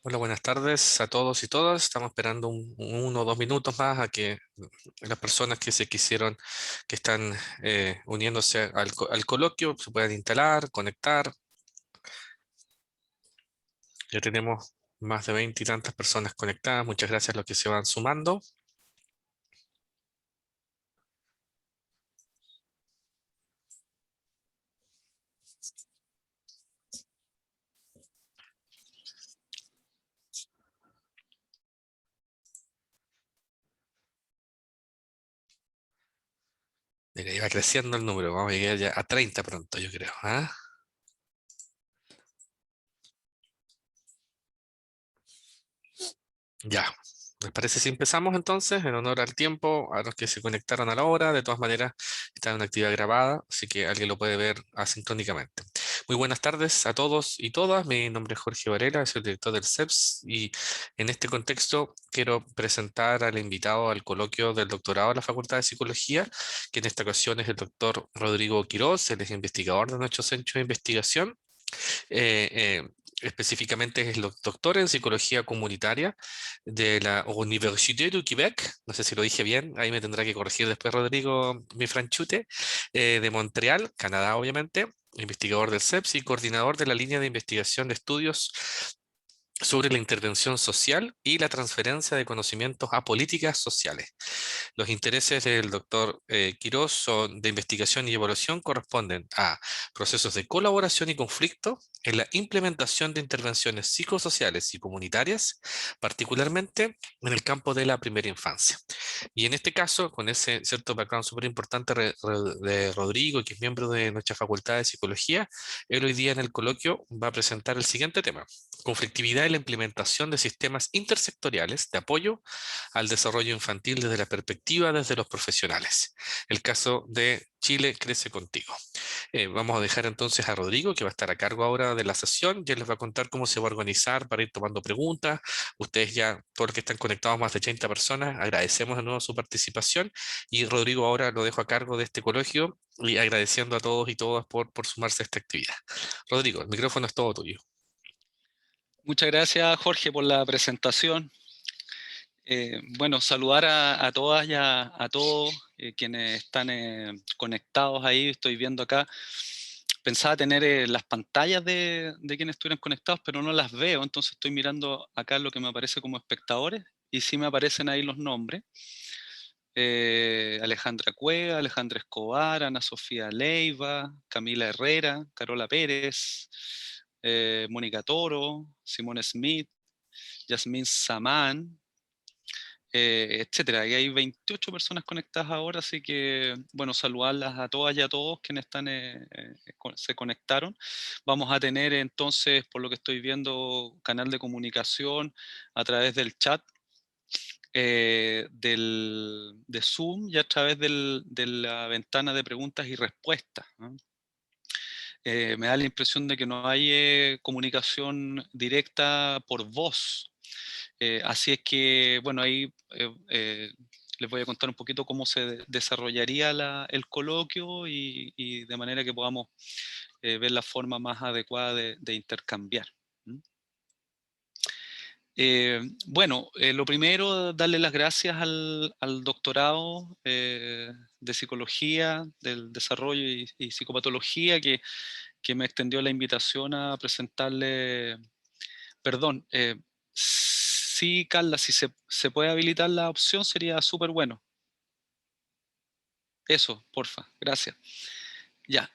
Hola, buenas tardes a todos y todas. Estamos esperando uno o dos minutos más a que las personas que se quisieron, que están uniéndose al coloquio, se puedan instalar, conectar. Ya tenemos más de 20 y tantas personas conectadas. Muchas gracias a los que se van sumando. Mira, iba creciendo el número. Vamos a llegar ya a 30 pronto, yo creo. ¿Ah? Ya, ¿les parece si empezamos entonces? En honor al tiempo, a los que se conectaron a la hora, de todas maneras, está en una actividad grabada, así que alguien lo puede ver asincrónicamente. Muy buenas tardes a todos y todas. Mi nombre es Jorge Varela, soy el director del CEPS y en este contexto quiero presentar al invitado al coloquio del doctorado de la Facultad de Psicología, que en esta ocasión es el doctor Rodrigo Quiroz, él es investigador de nuestro centro de investigación. eh, eh, Específicamente es el doctor en psicología comunitaria de la Université du Québec, no sé si lo dije bien, ahí me tendrá que corregir después Rodrigo, mi franchute, de Montreal, Canadá obviamente, investigador del CEPS y coordinador de la línea de investigación de estudios sobre la intervención social y la transferencia de conocimientos a políticas sociales. Los intereses del doctor Quirós son de investigación y evaluación corresponden a procesos de colaboración y conflicto en la implementación de intervenciones psicosociales y comunitarias, particularmente en el campo de la primera infancia. Y en este caso, con ese cierto background súper importante de Rodrigo, que es miembro de nuestra Facultad de Psicología, él hoy día en el coloquio va a presentar el siguiente tema: conflictividad y la implementación de sistemas intersectoriales de apoyo al desarrollo infantil desde la perspectiva desde los profesionales. El caso de Chile crece contigo. Vamos a dejar entonces a Rodrigo, que va a estar a cargo ahora de la sesión. Ya les va a contar cómo se va a organizar para ir tomando preguntas. Ustedes ya, todos los que están conectados, más de 30 personas, agradecemos de nuevo su participación. Y Rodrigo ahora lo dejo a cargo de este colegio y agradeciendo a todos y todas por sumarse a esta actividad. Rodrigo, el micrófono es todo tuyo. Muchas gracias, Jorge, por la presentación. Bueno, saludar a todas y a todos quienes están conectados ahí. Estoy viendo acá. Pensaba tener las pantallas de quienes estuvieran conectados, pero no las veo. Entonces estoy mirando acá lo que me aparece como espectadores y sí me aparecen ahí los nombres. Alejandra Cueva, Alejandra Escobar, Ana Sofía Leiva, Camila Herrera, Carola Pérez, Mónica Toro, Simón Smith, Yasmín Samán, etcétera. Y hay 28 personas conectadas ahora, así que, bueno, saludarlas a todas y a todos quienes se conectaron. Vamos a tener entonces, por lo que estoy viendo, canal de comunicación a través del chat de Zoom y a través de la ventana de preguntas y respuestas, ¿no? Me da la impresión de que no hay comunicación directa por voz. Así es que, bueno, ahí les voy a contar un poquito cómo se desarrollaría el coloquio y de manera que podamos ver la forma más adecuada de intercambiar. ¿Mm? Bueno, lo primero, darle las gracias al doctorado de psicología, del desarrollo y psicopatología que me extendió la invitación a presentarle. Perdón, sí, Carla, si se puede habilitar la opción sería súper bueno. Eso, porfa, gracias. Ya,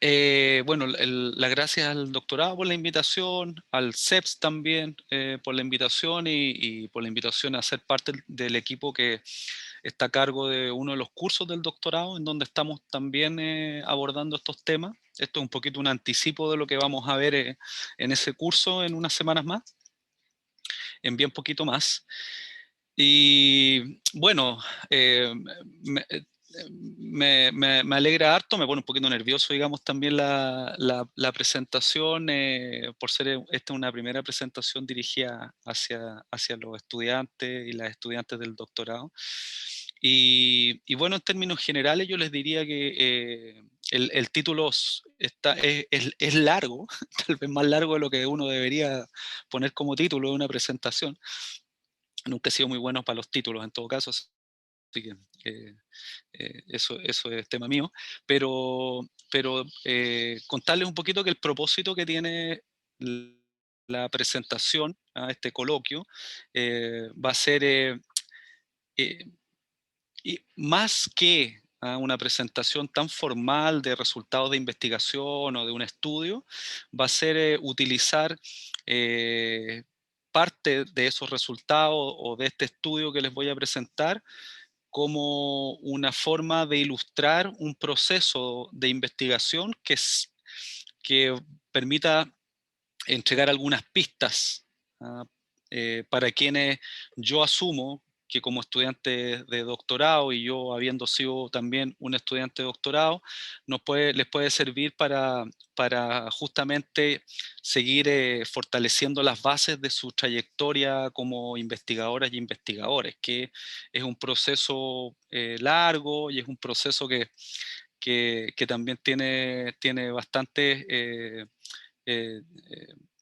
bueno, las gracias al doctorado por la invitación, al CEPS también por la invitación y por la invitación a ser parte del equipo que está a cargo de uno de los cursos del doctorado, en donde estamos también abordando estos temas. Esto es un poquito un anticipo de lo que vamos a ver en ese curso en unas semanas más, en bien poquito más. Y bueno, me, me alegra harto, me pone un poquito nervioso, digamos, también la presentación, por ser esta una primera presentación dirigida hacia los estudiantes y las estudiantes del doctorado. Y bueno, en términos generales yo les diría que el título es largo, tal vez más largo de lo que uno debería poner como título de una presentación. Nunca he sido muy bueno para los títulos en todo caso, así que eso es tema mío. Pero contarles un poquito que el propósito que tiene la presentación a este coloquio va a ser eh, y más que una presentación tan formal de resultados de investigación o de un estudio, va a ser utilizar eh, parte de esos resultados o de este estudio que les voy a presentar como una forma de ilustrar un proceso de investigación que permita entregar algunas pistas ah, para quienes yo asumo que como estudiante de doctorado y yo habiendo sido también un estudiante de doctorado, les puede servir para justamente seguir fortaleciendo las bases de su trayectoria como investigadoras y investigadores, que es un proceso largo y es un proceso que también tiene bastantes eh, eh,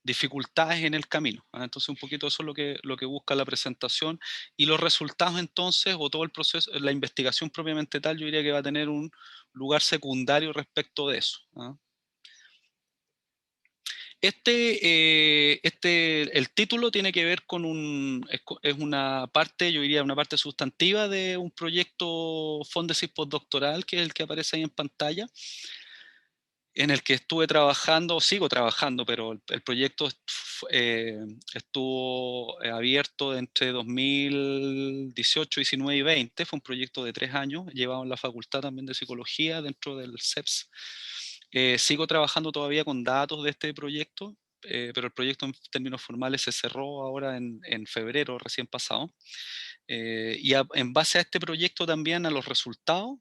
dificultades en el camino. Entonces un poquito eso es lo que busca la presentación y los resultados entonces o todo el proceso, la investigación propiamente tal, yo diría que va a tener un lugar secundario respecto de eso. El título tiene que ver con es una parte, yo diría, una parte sustantiva de un proyecto Fondesis postdoctoral, que es el que aparece ahí en pantalla, en el que estuve trabajando, sigo trabajando, pero el proyecto estuvo abierto entre 2018, 19 y 20. Fue un proyecto de 3 años, llevado en la Facultad también de Psicología dentro del CEPS. Sigo trabajando todavía con datos de este proyecto, pero el proyecto en términos formales se cerró ahora en febrero recién pasado. En base a este proyecto también, a los resultados,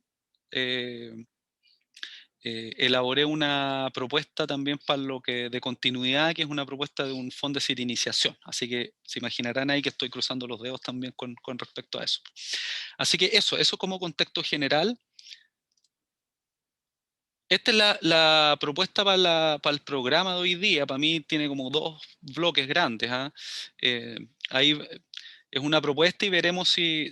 eh, elaboré una propuesta también para lo que de continuidad, que es una propuesta de un fondo de iniciación. Así que se imaginarán ahí que estoy cruzando los dedos también con respecto a eso. Así que eso como contexto general. Esta es la propuesta para el programa de hoy día. Para mí tiene como dos bloques grandes. Ahí es una propuesta y veremos si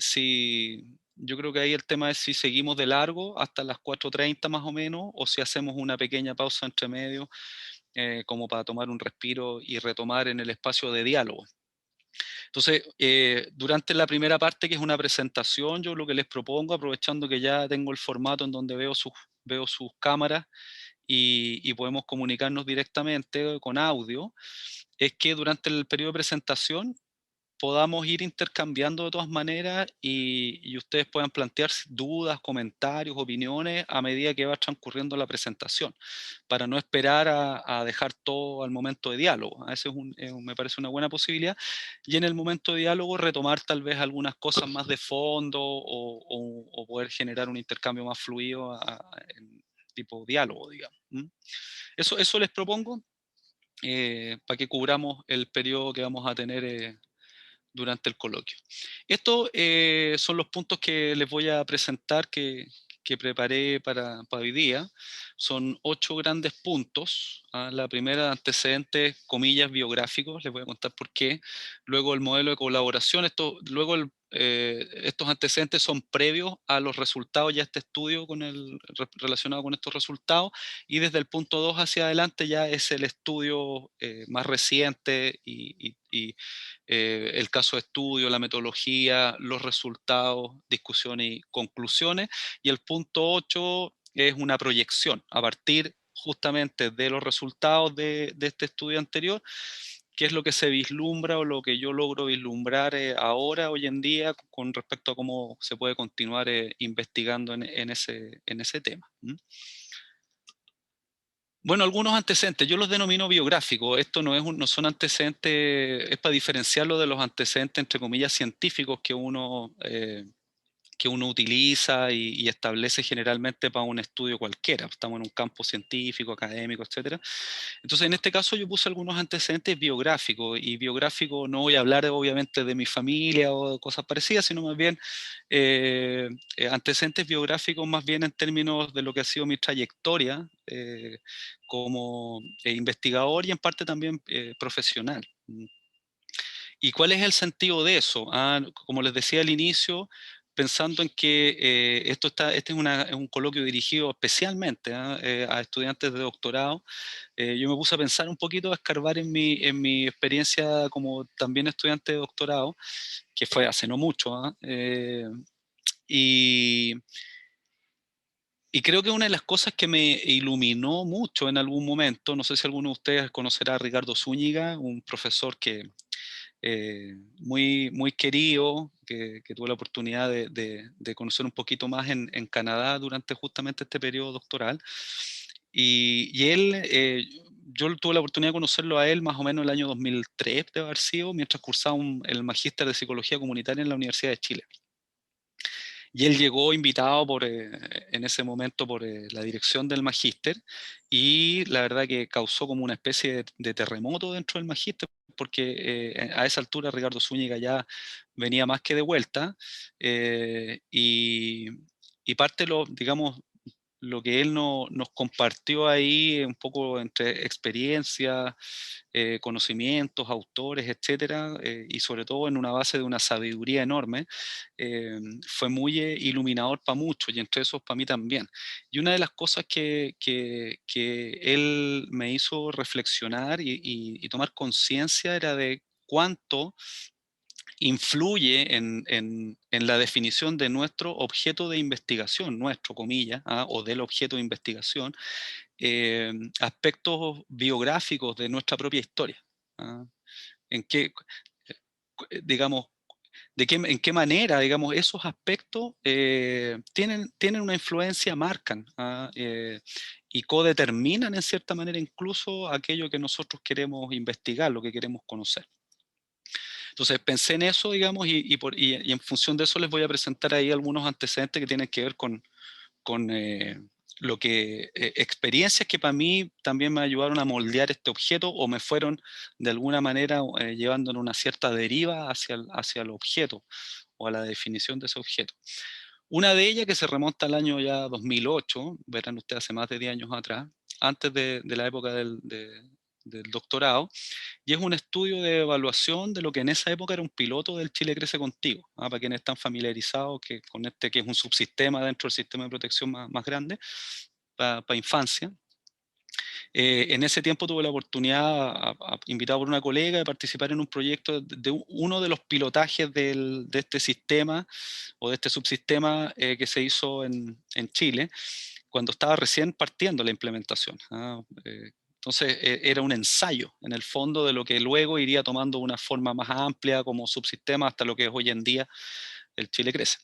yo creo que ahí el tema es si seguimos de largo hasta las 4:30 más o menos, o si hacemos una pequeña pausa entre medio, como para tomar un respiro y retomar en el espacio de diálogo. Entonces, durante la primera parte, que es una presentación, yo lo que les propongo, aprovechando que ya tengo el formato en donde veo sus cámaras y podemos comunicarnos directamente con audio, es que durante el periodo de presentación podamos ir intercambiando de todas maneras y ustedes puedan plantear dudas, comentarios, opiniones a medida que va transcurriendo la presentación, para no esperar a dejar todo al momento de diálogo. A veces me parece una buena posibilidad. Y en el momento de diálogo retomar tal vez algunas cosas más de fondo o poder generar un intercambio más fluido en tipo diálogo, digamos. Eso les propongo para que cubramos el periodo que vamos a tener durante el coloquio. Estos son los puntos que les voy a presentar que preparé para hoy día. Son 8 grandes puntos. La primera, antecedentes, comillas, biográficos. Les voy a contar por qué. Luego el modelo de colaboración. Estos antecedentes son previos a los resultados, ya este estudio relacionado con estos resultados, y desde el punto 2 hacia adelante ya es el estudio más reciente y el caso de estudio, la metodología, los resultados, discusiones y conclusiones. Y el punto 8 es una proyección a partir justamente de los resultados de este estudio anterior, qué es lo que se vislumbra o lo que yo logro vislumbrar ahora, hoy en día, con respecto a cómo se puede continuar investigando en ese tema. Bueno, algunos antecedentes, yo los denomino biográficos. Esto no son antecedentes, es para diferenciarlo de los antecedentes, entre comillas, científicos que que uno utiliza y establece generalmente para un estudio cualquiera. Estamos en un campo científico, académico, etcétera. Entonces, en este caso yo puse algunos antecedentes biográficos, y biográfico no voy a hablar obviamente de mi familia o de cosas parecidas, sino más bien eh, antecedentes biográficos más bien en términos de lo que ha sido mi trayectoria como investigador y en parte también profesional. ¿Y cuál es el sentido de eso? Como les decía al inicio, pensando en que este es un coloquio dirigido especialmente a estudiantes de doctorado, yo me puse a pensar un poquito, a escarbar en mi experiencia como también estudiante de doctorado, que fue hace no mucho, y, y creo que una de las cosas que me iluminó mucho en algún momento, no sé si alguno de ustedes conocerá a Ricardo Zúñiga, un profesor que muy querido, que tuve la oportunidad de conocer un poquito más en Canadá durante justamente este periodo doctoral. Y él, yo tuve la oportunidad de conocerlo a él más o menos el año 2003, debe haber sido, mientras cursaba el magíster de Psicología Comunitaria en la Universidad de Chile. Y él llegó invitado en ese momento por la dirección del magíster, y la verdad que causó como una especie de terremoto dentro del magíster, porque a esa altura Ricardo Zúñiga ya venía más que de vuelta, y parte, digamos, lo que él nos compartió ahí, un poco entre experiencia, conocimientos, autores, etcétera, y sobre todo en una base de una sabiduría enorme, fue muy iluminador para muchos, y entre esos para mí también. Y una de las cosas que él me hizo reflexionar y tomar conciencia era de cuánto influye en la definición de nuestro objeto de investigación, nuestro, comillas, o del objeto de investigación, aspectos biográficos de nuestra propia historia. ¿Ah? En qué, digamos, en qué manera, digamos, esos aspectos tienen una influencia, marcan y codeterminan en cierta manera incluso aquello que nosotros queremos investigar, lo que queremos conocer. Entonces pensé en eso, digamos, y en función de eso les voy a presentar ahí algunos antecedentes que tienen que ver con lo que, experiencias que para mí también me ayudaron a moldear este objeto, o me fueron de alguna manera llevando en una cierta deriva hacia el objeto o a la definición de ese objeto. Una de ellas que se remonta al año ya 2008, verán ustedes, hace más de 10 años atrás, antes de la época del doctorado, y es un estudio de evaluación de lo que en esa época era un piloto del Chile Crece Contigo, para quienes están familiarizados con este, que es un subsistema dentro del sistema de protección más grande, para infancia. En ese tiempo tuve la oportunidad, invitado por una colega, de participar en un proyecto de uno de los pilotajes de este sistema o de este subsistema que se hizo en Chile, cuando estaba recién partiendo la implementación. Entonces era un ensayo, en el fondo, de lo que luego iría tomando una forma más amplia como subsistema hasta lo que es hoy en día el Chile Crece.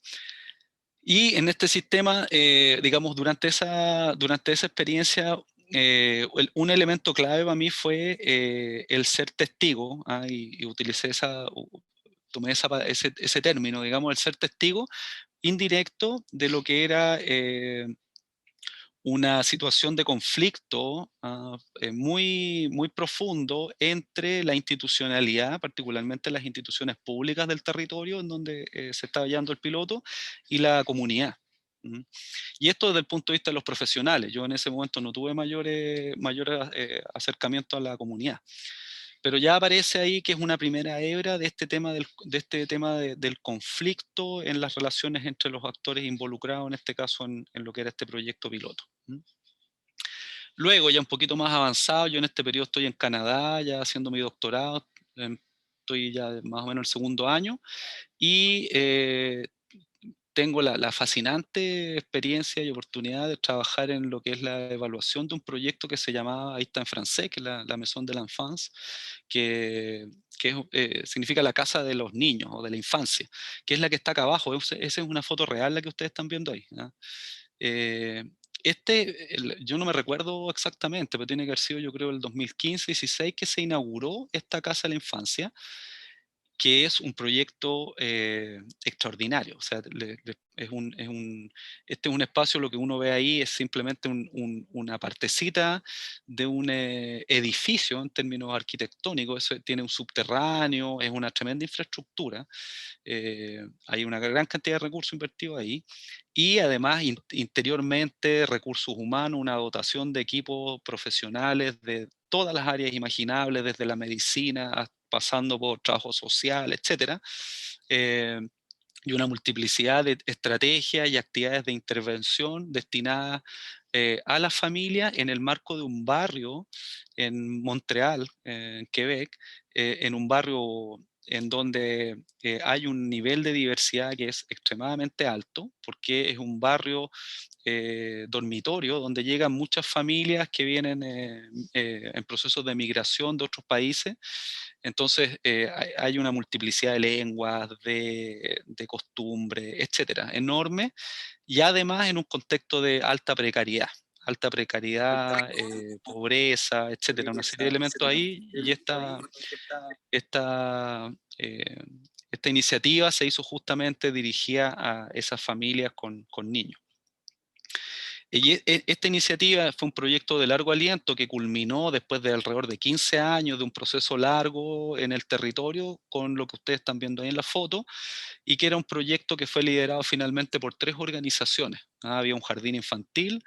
Y en este sistema, digamos, durante esa experiencia, un elemento clave para mí fue el ser testigo, y utilicé tomé ese término, digamos, el ser testigo indirecto de lo que era una situación de conflicto muy profundo entre la institucionalidad, particularmente las instituciones públicas del territorio en donde se estaba llevando el piloto, y la comunidad. ¿Mm? Y esto desde el punto de vista de los profesionales. Yo en ese momento no tuve mayor acercamiento a la comunidad. Pero ya aparece ahí que es una primera hebra de este tema del conflicto en las relaciones entre los actores involucrados, en este caso en lo que era este proyecto piloto. Luego, ya un poquito más avanzado, yo en este periodo estoy en Canadá, ya haciendo mi doctorado, estoy ya más o menos el segundo año, y tengo la fascinante experiencia y oportunidad de trabajar en lo que es la evaluación de un proyecto que se llamaba, ahí está en francés, que es la Maison de l'Enfance, que significa la casa de los niños o de la infancia, que es la que está acá abajo. Esa es una foto real la que ustedes están viendo ahí. Eh, yo no me recuerdo exactamente, pero tiene que haber sido, yo creo, el 2015-16 que se inauguró esta casa de la infancia. que es un proyecto extraordinario. O sea, este es un espacio, lo que uno ve ahí es simplemente una partecita de un edificio en términos arquitectónicos. Eso tiene un subterráneo, es una tremenda infraestructura. Hay una gran cantidad de recursos invertidos ahí. Y además, interiormente, recursos humanos, una dotación de equipos profesionales de todas las áreas imaginables, desde la medicina pasando por trabajo social, etcétera, y una multiplicidad de estrategias y actividades de intervención destinadas a la familia en el marco de un barrio en Montreal, en Quebec, en un barrio en donde hay un nivel de diversidad que es extremadamente alto, porque es un barrio dormitorio donde llegan muchas familias que vienen en procesos de migración de otros países. Entonces hay una multiplicidad de lenguas, de costumbres, etcétera, enorme, y además en un contexto de alta precariedad, pobreza, etcétera, una serie de elementos ahí, y esta, eh, esta iniciativa se hizo justamente dirigida a esas familias con niños. Y esta iniciativa fue un proyecto de largo aliento que culminó después de alrededor de 15 años de un proceso largo en el territorio, con lo que ustedes están viendo ahí en la foto, y que era un proyecto que fue liderado finalmente por 3 organizaciones. Había un jardín infantil,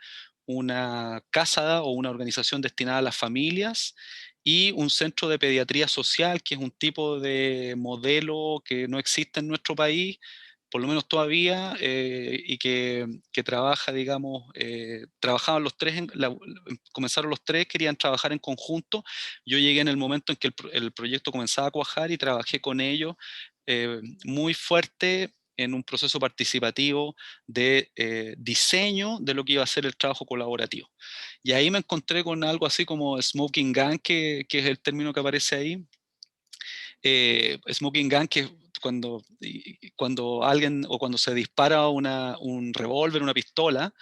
una casa o una organización destinada a las familias y un centro de pediatría social, que es un tipo de modelo que no existe en nuestro país, por lo menos todavía, y que trabaja, digamos, trabajaban los tres, comenzaron los tres, querían trabajar en conjunto. Yo llegué en el momento en que el proyecto comenzaba a cuajar y trabajé con ellos muy fuerte en un proceso participativo de diseño de lo que iba a ser el trabajo colaborativo. Y ahí me encontré con algo así como smoking gun, que es el término que aparece ahí. Smoking gun, que cuando alguien o cuando se dispara un revólver, una pistola,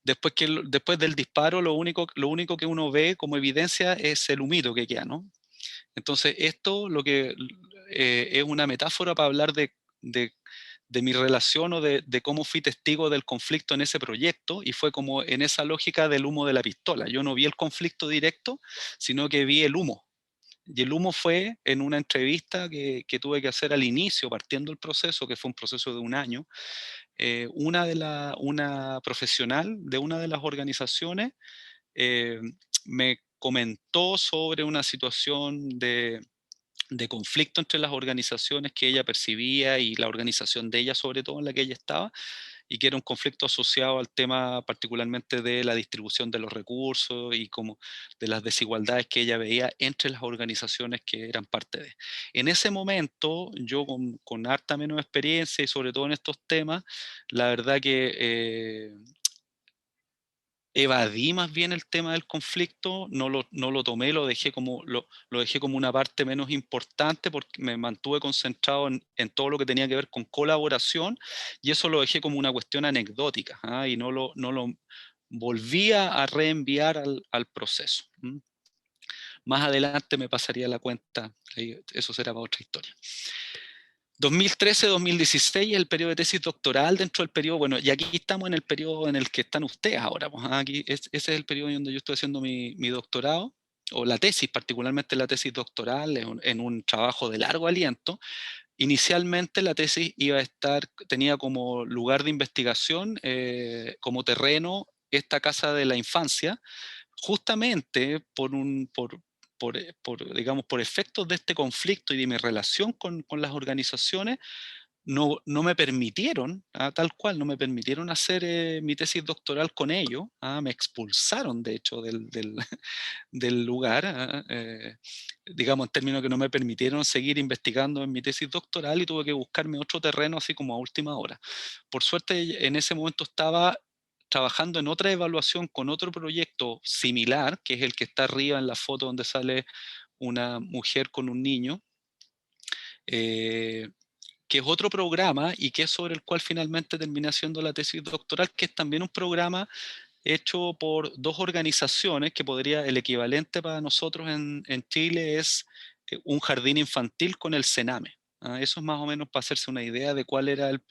después del disparo lo único que uno ve como evidencia es el humito que queda, ¿no? Entonces, esto lo que es una metáfora para hablar de, de mi relación o de cómo fui testigo del conflicto en ese proyecto, y fue como en esa lógica del humo de la pistola. Yo no vi el conflicto directo, sino que vi el humo. Y el humo fue en una entrevista que tuve que hacer al inicio, partiendo el proceso, que fue un proceso de un año. Una profesional de una de las organizaciones eh, me comentó sobre una situación de conflicto entre las organizaciones que ella percibía y la organización de ella, sobre todo en la que ella estaba, y que era un conflicto asociado al tema particularmente de la distribución de los recursos y como de las desigualdades que ella veía entre las organizaciones que eran parte de. En ese momento, yo con harta menos experiencia y sobre todo en estos temas, la verdad que evadí más bien el tema del conflicto, no lo tomé, lo dejé como una parte menos importante porque me mantuve concentrado en todo lo que tenía que ver con colaboración, y eso lo dejé como una cuestión anecdótica, ¿ah? Y no lo volvía a reenviar al proceso. Más adelante me pasaría la cuenta, eso será para otra historia. 2013-2016 es el periodo de tesis doctoral. Dentro del periodo, bueno, y aquí estamos en el periodo en el que están ustedes ahora, pues, aquí ese es el periodo en donde yo estoy haciendo mi doctorado, o la tesis, particularmente la tesis doctoral, en un trabajo de largo aliento. Inicialmente la tesis tenía como lugar de investigación, como terreno, esta casa de la infancia, justamente digamos, por efectos de este conflicto y de mi relación con las organizaciones. No me permitieron, tal cual, no me permitieron hacer mi tesis doctoral con ellos. Me expulsaron, de hecho, del lugar, digamos, en términos que no me permitieron seguir investigando en mi tesis doctoral, y tuve que buscarme otro terreno así como a última hora. Por suerte, en ese momento estaba trabajando en otra evaluación con otro proyecto similar, que es el que está arriba en la foto donde sale una mujer con un niño, eh, que es otro programa y que es sobre el cual finalmente terminé haciendo la tesis doctoral, que es también un programa hecho por 2 organizaciones, que el equivalente para nosotros en Chile es un jardín infantil con el Sename. Eso es más o menos para hacerse una idea de cuál eran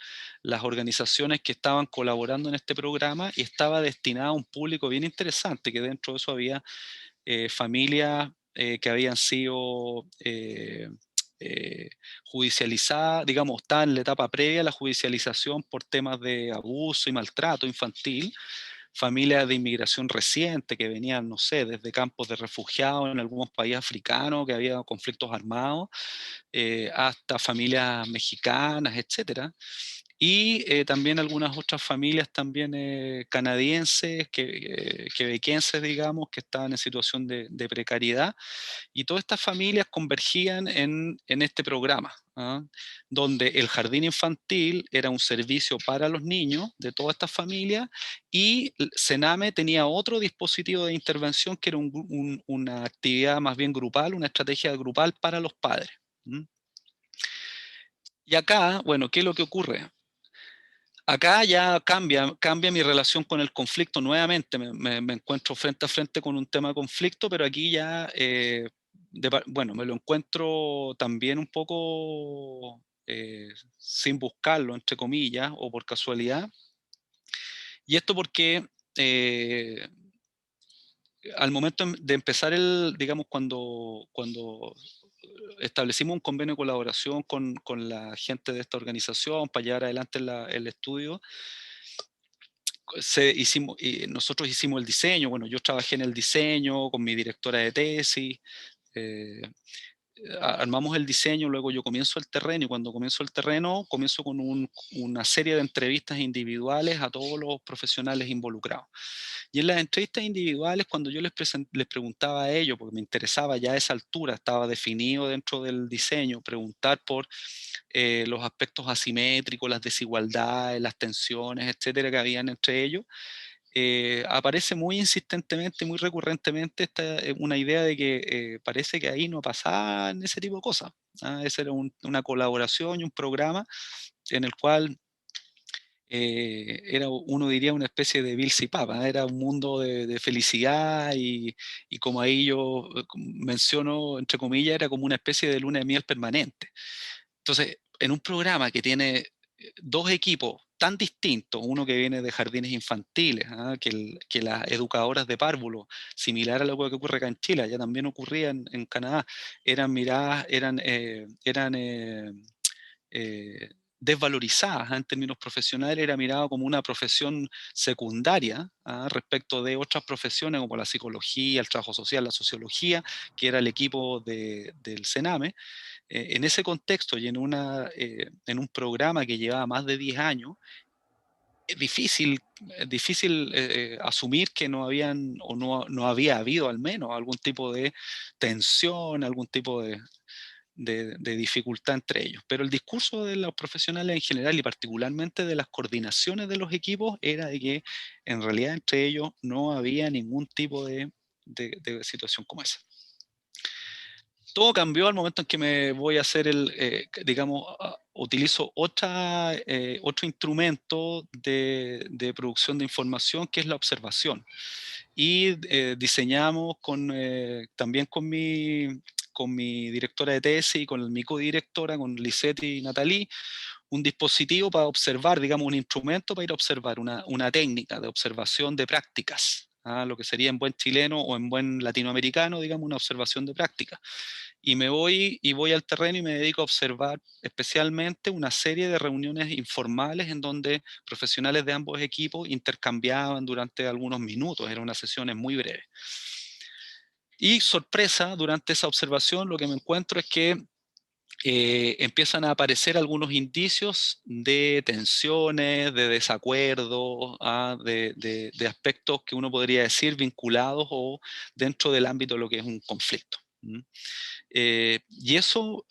las organizaciones que estaban colaborando en este programa, y estaba destinado a un público bien interesante, que dentro de eso había familias que habían sido judicializadas, digamos, estaban en la etapa previa a la judicialización por temas de abuso y maltrato infantil, familias de inmigración reciente que venían, no sé, desde campos de refugiados en algunos países africanos, que había conflictos armados, hasta familias mexicanas, etcétera. Y también algunas otras familias también canadienses, quebequenses, digamos, que estaban en situación de precariedad. Y todas estas familias convergían en este programa, donde el jardín infantil era un servicio para los niños de todas estas familias, y Sename tenía otro dispositivo de intervención que era una actividad más bien grupal, una estrategia grupal para los padres. Y acá, bueno, ¿qué es lo que ocurre? Acá ya cambia mi relación con el conflicto nuevamente. Me encuentro frente a frente con un tema de conflicto, pero aquí ya, bueno, me lo encuentro también un poco sin buscarlo, entre comillas, o por casualidad. Y esto porque al momento de empezar digamos, cuando establecimos un convenio de colaboración con la gente de esta organización para llevar adelante el estudio, nosotros hicimos el diseño. Bueno, yo trabajé en el diseño con mi directora de tesis, eh, armamos el diseño, luego yo comienzo el terreno, y cuando comienzo el terreno, comienzo con una serie de entrevistas individuales a todos los profesionales involucrados. Y en las entrevistas individuales, cuando yo les preguntaba a ellos, porque me interesaba ya a esa altura, estaba definido dentro del diseño, preguntar por los aspectos asimétricos, las desigualdades, las tensiones, etcétera, que habían entre ellos, aparece muy insistentemente, muy recurrentemente una idea de que parece que ahí no pasaban ese tipo de cosas. Esa era una colaboración y un programa en el cual era, uno diría, una especie de Bill y Papa, era un mundo de felicidad, y como ahí yo menciono, entre comillas, era como una especie de luna de miel permanente. Entonces, en un programa que tiene dos equipos tan distintos, uno que viene de jardines infantiles, que las educadoras de párvulos, similar a lo que ocurre acá en Chile, ya también ocurría en Canadá, eran miradas, eran desvalorizadas, en términos profesionales, era mirado como una profesión secundaria, respecto de otras profesiones como la psicología, el trabajo social, la sociología, que era el equipo del Sename. En ese contexto y en un programa que llevaba más de 10 años, es difícil asumir que no habían, o no había habido al menos algún tipo de tensión, algún tipo de dificultad entre ellos. Pero el discurso de los profesionales en general, y particularmente de las coordinaciones de los equipos, era de que en realidad entre ellos no había ningún tipo de situación como esa. Todo cambió al momento en que me voy a hacer digamos, utilizo otro instrumento de producción de información, que es la observación. Y diseñamos también con mi directora de tesis y con mi codirectora, con Lisette y Nathalie, un dispositivo para observar, digamos, un instrumento para ir a observar, una técnica de observación de prácticas, lo que sería en buen chileno o en buen latinoamericano, digamos, una observación de prácticas. Y voy al terreno y me dedico a observar especialmente una serie de reuniones informales en donde profesionales de ambos equipos intercambiaban durante algunos minutos, eran unas sesiones muy breves. Y sorpresa, durante esa observación lo que me encuentro es que empiezan a aparecer algunos indicios de tensiones, de desacuerdos, de aspectos que uno podría decir vinculados o dentro del ámbito de lo que es un conflicto. Y eso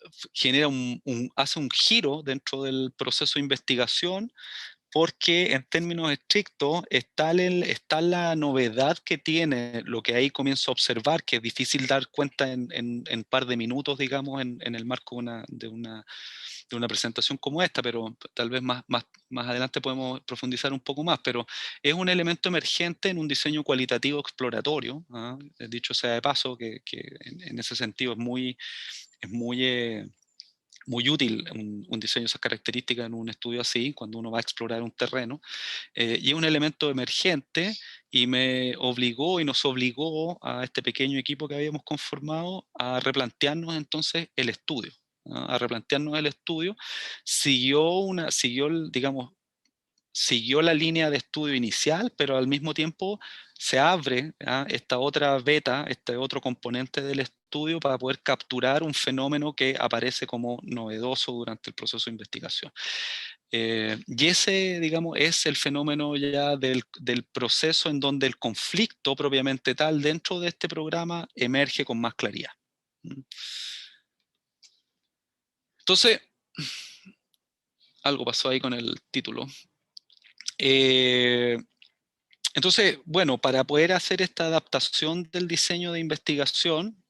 hace un giro dentro del proceso de investigación, porque en términos estrictos está la novedad que tiene lo que ahí comienzo a observar, que es difícil dar cuenta en par de minutos, digamos, en el marco de una presentación como esta, pero tal vez más adelante podemos profundizar un poco más, pero es un elemento emergente en un diseño cualitativo exploratorio, dicho sea de paso, que en ese sentido es muy muy útil un diseño de esas características en un estudio así, cuando uno va a explorar un terreno. Y es un elemento emergente y me obligó y nos obligó a este pequeño equipo que habíamos conformado a replantearnos entonces el estudio. A replantearnos el estudio, digamos, siguió la línea de estudio inicial, pero al mismo tiempo se abre esta otra beta, este otro componente del estudio para poder capturar un fenómeno que aparece como novedoso durante el proceso de investigación. Y ese, digamos, es el fenómeno ya del proceso en donde el conflicto propiamente tal dentro de este programa emerge con más claridad. Entonces, algo pasó ahí con el título. Entonces, bueno, para poder hacer esta adaptación del diseño de investigación,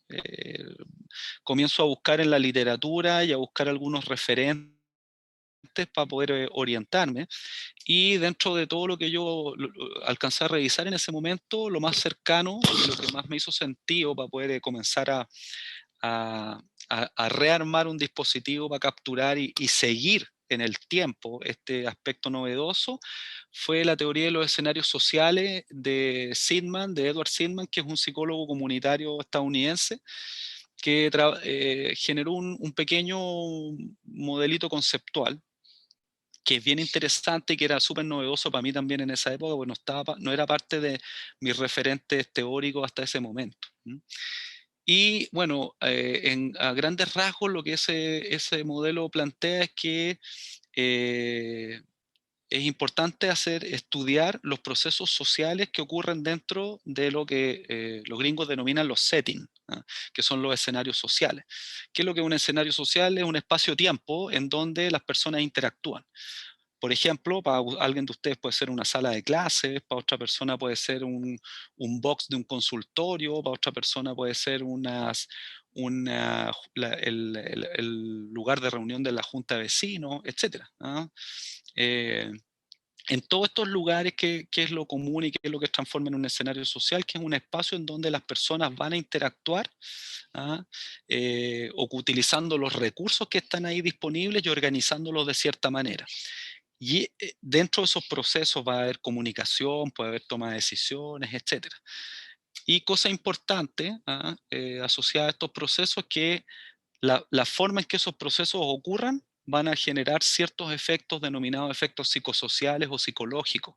comienzo a buscar en la literatura y a buscar algunos referentes para poder orientarme. Y dentro de todo lo que yo alcancé a revisar en ese momento, lo más cercano y lo que más me hizo sentido para poder comenzar a, a rearmar un dispositivo para capturar y seguir en el tiempo este aspecto novedoso, fue la teoría de los escenarios sociales de Sidman, de Edward Sidman, que es un psicólogo comunitario estadounidense, que generó un pequeño modelito conceptual que es bien interesante y que era súper novedoso para mí también en esa época, porque no era parte de mis referentes teóricos hasta ese momento. Y bueno, a grandes rasgos lo que ese modelo plantea es que es importante estudiar los procesos sociales que ocurren dentro de lo que los gringos denominan los settings, que son los escenarios sociales. ¿Qué es lo que es un escenario social? Es un espacio-tiempo en donde las personas interactúan. Por ejemplo, para alguien de ustedes puede ser una sala de clases, para otra persona puede ser un box de un consultorio, para otra persona puede ser el lugar de reunión de la junta de vecinos, etc. En todos estos lugares, ¿qué es lo común y qué es lo que se transforma en un escenario social? Que es un espacio en donde las personas van a interactuar, ¿ah? Utilizando los recursos que están ahí disponibles y organizándolos de cierta manera. Y dentro de esos procesos va a haber comunicación, puede haber toma de decisiones, etc. Y cosa importante asociada a estos procesos, que la forma en que esos procesos ocurran van a generar ciertos efectos denominados efectos psicosociales o psicológicos.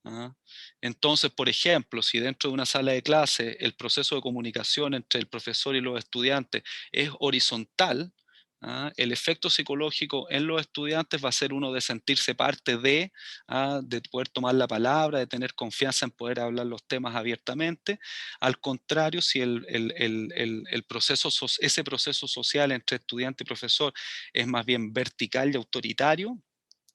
¿Ah? Entonces, por ejemplo, si dentro de una sala de clase el proceso de comunicación entre el profesor y los estudiantes es horizontal, el efecto psicológico en los estudiantes va a ser uno de sentirse parte de poder tomar la palabra, de tener confianza en poder hablar los temas abiertamente. Al contrario, si ese proceso social entre estudiante y profesor es más bien vertical y autoritario,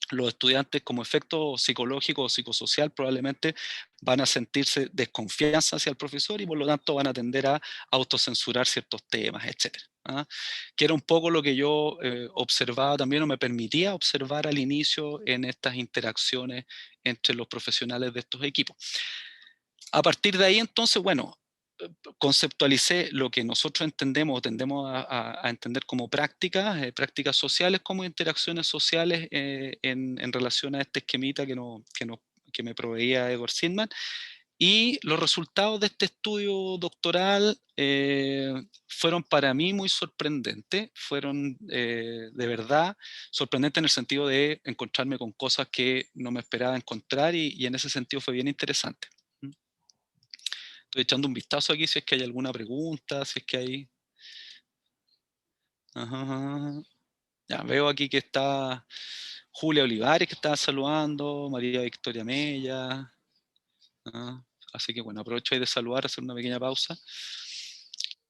los estudiantes, como efecto psicológico o psicosocial, probablemente van a sentirse desconfianza hacia el profesor y por lo tanto van a tender a autocensurar ciertos temas, etc. Que era un poco lo que yo observaba también, o me permitía observar al inicio en estas interacciones entre los profesionales de estos equipos. A partir de ahí, entonces, bueno, conceptualicé lo que nosotros entendemos o tendemos a entender como prácticas sociales, como interacciones sociales en relación a este esquemita que me proveía Edward Sidman. Y los resultados de este estudio doctoral fueron para mí muy sorprendentes, fueron de verdad sorprendentes en el sentido de encontrarme con cosas que no me esperaba encontrar y en ese sentido fue bien interesante. Estoy echando un vistazo aquí si es que hay alguna pregunta, si es que hay... Ajá, ajá. Ya, veo aquí que está Julia Olivares, que está saludando, María Victoria Mella. Así que bueno, aprovecho ahí de saludar, hacer una pequeña pausa.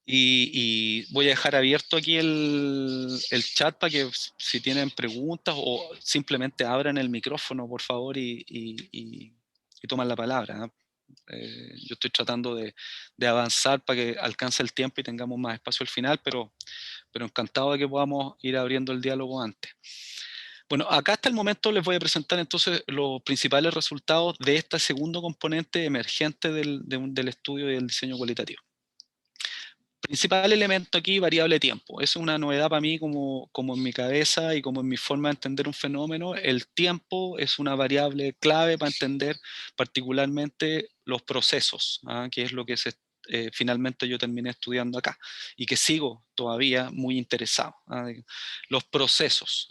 Y voy a dejar abierto aquí el chat para que si tienen preguntas o simplemente abran el micrófono, por favor, y toman la palabra. Yo estoy tratando de avanzar para que alcance el tiempo y tengamos más espacio al final, pero encantado de que podamos ir abriendo el diálogo antes. Bueno, acá hasta el momento les voy a presentar entonces los principales resultados de este segundo componente emergente del estudio y del diseño cualitativo. Principal elemento aquí, variable tiempo. Es una novedad para mí como en mi cabeza y como en mi forma de entender un fenómeno. El tiempo es una variable clave para entender particularmente los procesos, que es lo que finalmente yo terminé estudiando acá y que sigo todavía muy interesado. Los procesos,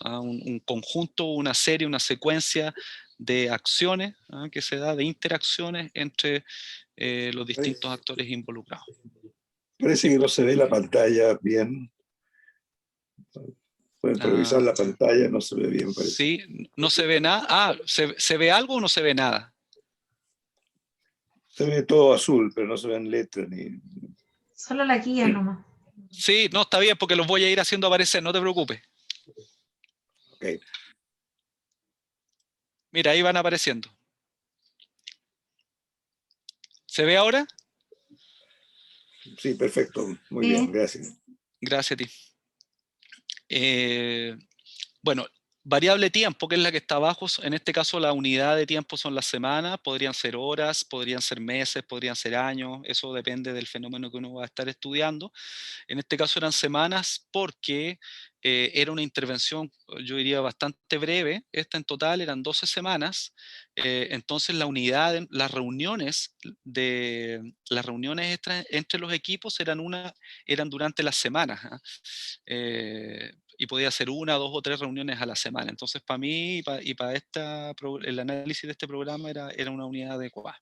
un conjunto, una serie, una secuencia de acciones que se da, de interacciones entre los distintos actores involucrados. Parece que no se ve la pantalla bien. Pueden revisar la pantalla, no se ve bien, parece. Sí, no se ve nada. ¿se ve algo o no se ve nada? Se ve todo azul, pero no se ven letras ni... Solo la guía nomás. Sí, no, está bien, porque los voy a ir haciendo aparecer, no te preocupes. Ok. Mira, ahí van apareciendo. ¿Se ve ahora? Sí, perfecto. Muy bien, gracias. Gracias a ti. Bueno, variable tiempo, que es la que está abajo, en este caso la unidad de tiempo son las semanas, podrían ser horas, podrían ser meses, podrían ser años, eso depende del fenómeno que uno va a estar estudiando. En este caso eran semanas porque era una intervención, yo diría, bastante breve. Esta en total eran 12 semanas. Entonces la unidad, las reuniones entre los equipos eran durante las semanas. Y podía ser una, dos o tres reuniones a la semana. Entonces para mí y para el análisis de este programa era una unidad adecuada.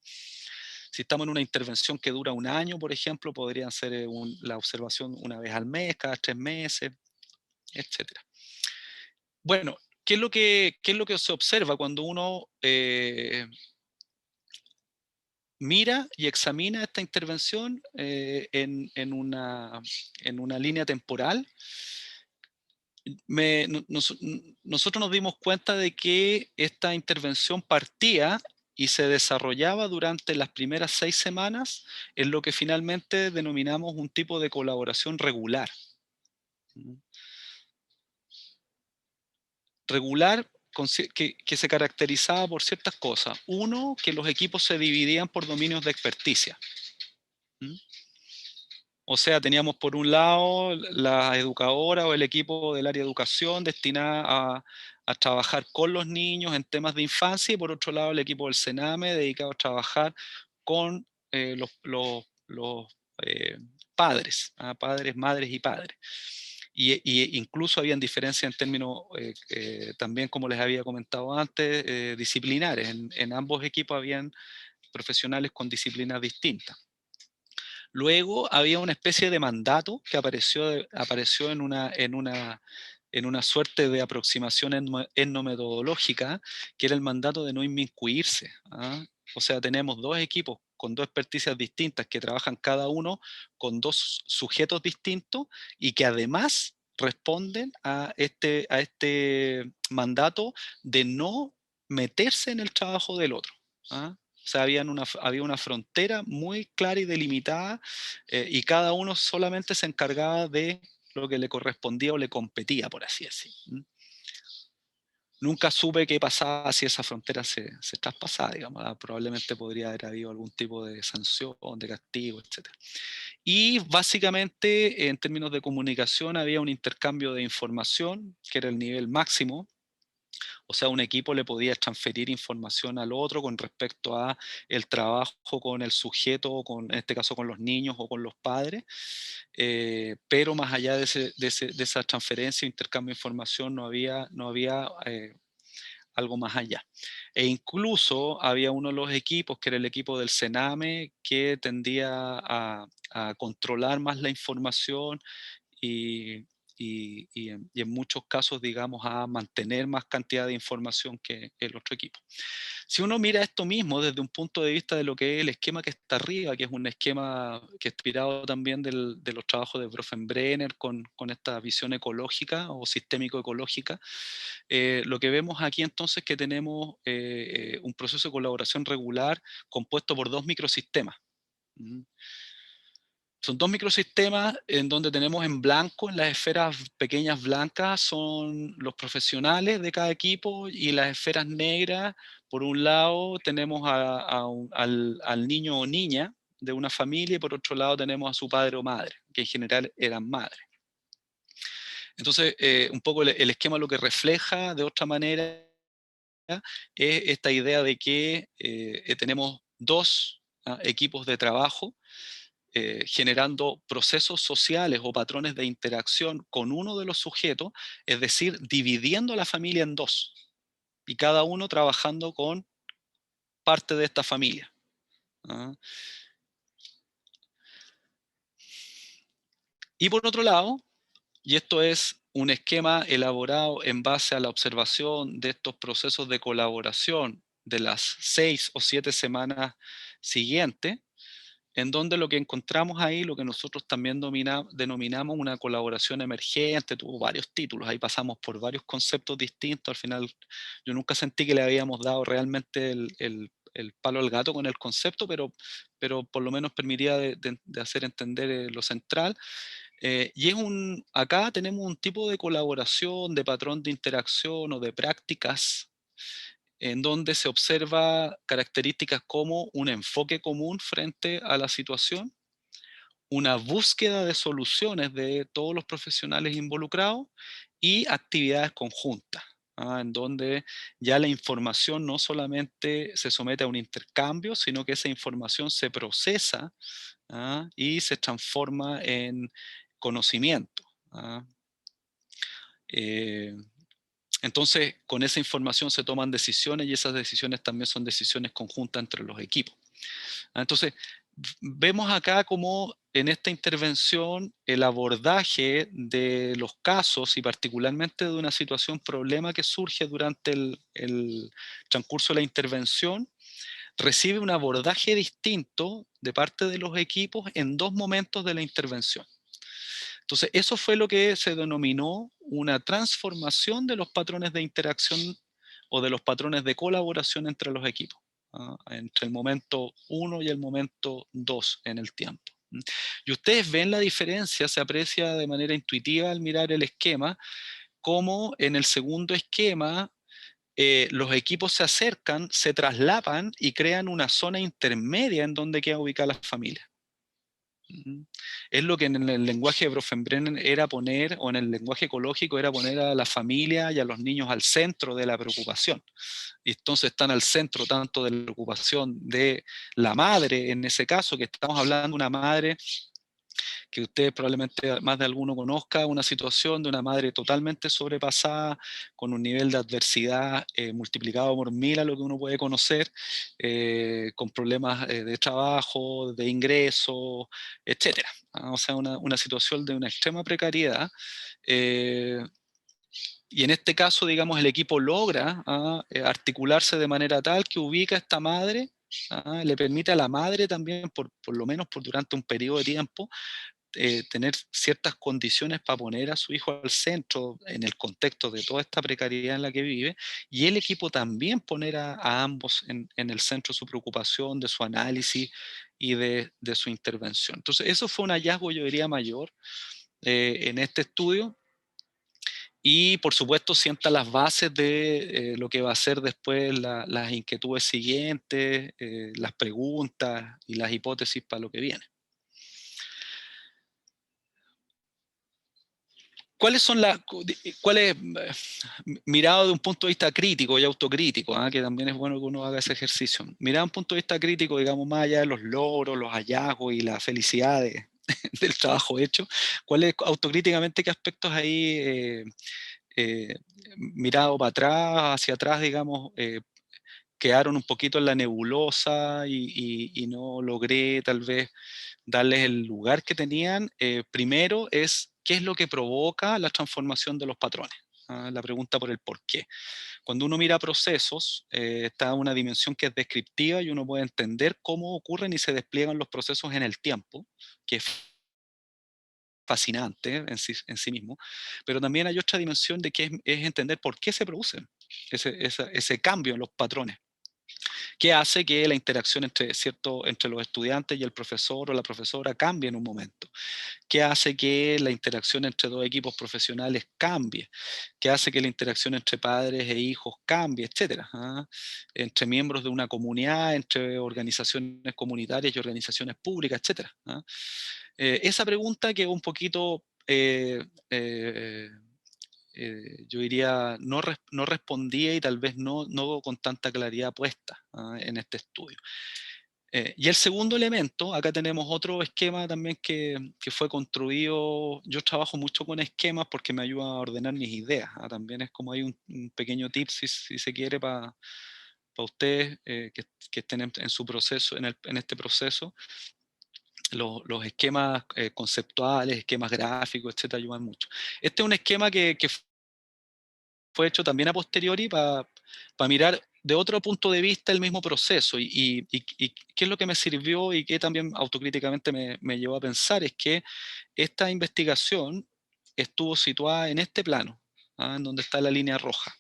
Si estamos en una intervención que dura un año, por ejemplo, podrían ser la observación una vez al mes, cada 3 meses, etc. Bueno, ¿qué es lo que se observa cuando uno mira y examina esta intervención en una línea temporal? Nosotros nos dimos cuenta de que esta intervención partía y se desarrollaba durante las primeras 6 semanas en lo que finalmente denominamos un tipo de colaboración regular. Regular que se caracterizaba por ciertas cosas. Uno, que los equipos se dividían por dominios de experticia. O sea, teníamos por un lado la educadora o el equipo del área de educación destinada a trabajar con los niños en temas de infancia, y por otro lado el equipo del Sename dedicado a trabajar con los padres, padres, madres y padres. Y incluso habían diferencias en términos, también como les había comentado antes, disciplinares. En ambos equipos habían profesionales con disciplinas distintas. Luego había una especie de mandato que apareció en una suerte de aproximación etnometodológica, que era el mandato de no inmiscuirse. O sea, tenemos dos equipos con dos experticias distintas que trabajan cada uno con dos sujetos distintos y que además responden a este mandato de no meterse en el trabajo del otro. O sea, había una frontera muy clara y delimitada, y cada uno solamente se encargaba de lo que le correspondía o le competía, por así decirlo. Nunca supe qué pasaba si esa frontera se traspasaba, digamos. Probablemente podría haber habido algún tipo de sanción, de castigo, etc. Y básicamente, en términos de comunicación, había un intercambio de información, que era el nivel máximo. O sea, un equipo le podía transferir información al otro con respecto a el trabajo con el sujeto, en este caso con los niños o con los padres, pero más allá de esa transferencia o intercambio de información no había algo más allá. E incluso había uno de los equipos, que era el equipo del Sename, que tendía a controlar más la información y, y en muchos casos, digamos, a mantener más cantidad de información que el otro equipo. Si uno mira esto mismo desde un punto de vista de lo que es el esquema que está arriba, que es un esquema que es inspirado también de los trabajos de Bronfenbrenner con esta visión ecológica o sistémico-ecológica, lo que vemos aquí entonces es que tenemos un proceso de colaboración regular compuesto por dos microsistemas. Son dos microsistemas en donde tenemos en blanco, en las esferas pequeñas blancas, son los profesionales de cada equipo, y las esferas negras, por un lado, tenemos al niño o niña, de una familia, y por otro lado tenemos a su padre o madre, que en general eran madres. Entonces, un poco el esquema lo que refleja de otra manera es esta idea de que tenemos dos equipos de trabajo generando procesos sociales o patrones de interacción con uno de los sujetos, es decir, dividiendo a la familia en dos, y cada uno trabajando con parte de esta familia. Y por otro lado, y esto es un esquema elaborado en base a la observación de estos procesos de colaboración de las 6 o 7 semanas siguientes, en donde lo que encontramos ahí, lo que nosotros también denominamos una colaboración emergente, tuvo varios títulos, ahí pasamos por varios conceptos distintos. Al final yo nunca sentí que le habíamos dado realmente el palo al gato con el concepto, pero por lo menos permitía de hacer entender lo central. Y acá tenemos un tipo de colaboración, de patrón de interacción o de prácticas en donde se observa características como un enfoque común frente a la situación, una búsqueda de soluciones de todos los profesionales involucrados y actividades conjuntas, en donde ya la información no solamente se somete a un intercambio, sino que esa información se procesa y se transforma en conocimiento. Entonces, con esa información se toman decisiones, y esas decisiones también son decisiones conjuntas entre los equipos. Entonces, vemos acá como en esta intervención el abordaje de los casos, y particularmente de una situación problema que surge durante el transcurso de la intervención, recibe un abordaje distinto de parte de los equipos en dos momentos de la intervención. Entonces, eso fue lo que se denominó una transformación de los patrones de interacción o de los patrones de colaboración entre los equipos, entre el momento 1 y el momento 2 en el tiempo. Y ustedes ven la diferencia, se aprecia de manera intuitiva al mirar el esquema, como en el segundo esquema los equipos se acercan, se traslapan y crean una zona intermedia en donde queda ubicada la familia. Es lo que en el lenguaje de Bronfenbrenner era poner, o en el lenguaje ecológico era poner a la familia y a los niños al centro de la preocupación. Y entonces están al centro tanto de la preocupación de la madre, en ese caso, que estamos hablando de una madre que usted probablemente más de alguno conozca, una situación de una madre totalmente sobrepasada, con un nivel de adversidad multiplicado por 1000 a lo que uno puede conocer, con problemas de trabajo, de ingresos, etc. O sea, una situación de una extrema precariedad. Y en este caso, digamos, el equipo logra articularse de manera tal que ubica a esta madre, le permite a la madre también, por lo menos durante un periodo de tiempo, tener ciertas condiciones para poner a su hijo al centro en el contexto de toda esta precariedad en la que vive, y el equipo también poner a ambos en el centro de su preocupación, de su análisis y de su intervención. Entonces, eso fue un hallazgo, yo diría, mayor en este estudio, y por supuesto sienta las bases de lo que va a ser después las inquietudes siguientes, las preguntas y las hipótesis para lo que viene. ¿Cuáles son mirado de un punto de vista crítico y autocrítico, que también es bueno que uno haga ese ejercicio? Mirado de un punto de vista crítico, digamos, más allá de los logros, los hallazgos y la felicidad del trabajo hecho, ¿cuáles autocríticamente qué aspectos ahí mirado para atrás, hacia atrás, digamos, quedaron un poquito en la nebulosa y no logré tal vez darles el lugar que tenían? Primero es, ¿qué es lo que provoca la transformación de los patrones? La pregunta por el por qué. Cuando uno mira procesos, está una dimensión que es descriptiva, y uno puede entender cómo ocurren y se despliegan los procesos en el tiempo, que es fascinante en sí mismo, pero también hay otra dimensión de que es entender por qué se producen ese cambio en los patrones, que hace que la interacción entre los estudiantes y el profesor o la profesora cambie en un momento, que hace que la interacción entre dos equipos profesionales cambie, que hace que la interacción entre padres e hijos cambie, etcétera, entre miembros de una comunidad, entre organizaciones comunitarias y organizaciones públicas, etcétera. Esa pregunta quedó un poquito, yo diría, no respondía y tal vez no con tanta claridad puesta en este estudio. Y el segundo elemento, acá tenemos otro esquema también que fue construido. Yo trabajo mucho con esquemas porque me ayuda a ordenar mis ideas. También es como hay un pequeño tip, si se quiere, para ustedes que estén en su proceso, en este proceso. Los esquemas conceptuales, esquemas gráficos, etcétera, ayudan mucho. Este es un esquema que fue hecho también a posteriori para mirar de otro punto de vista el mismo proceso y qué es lo que me sirvió y qué también autocríticamente me llevó a pensar es que esta investigación estuvo situada en este plano, en donde está la línea roja.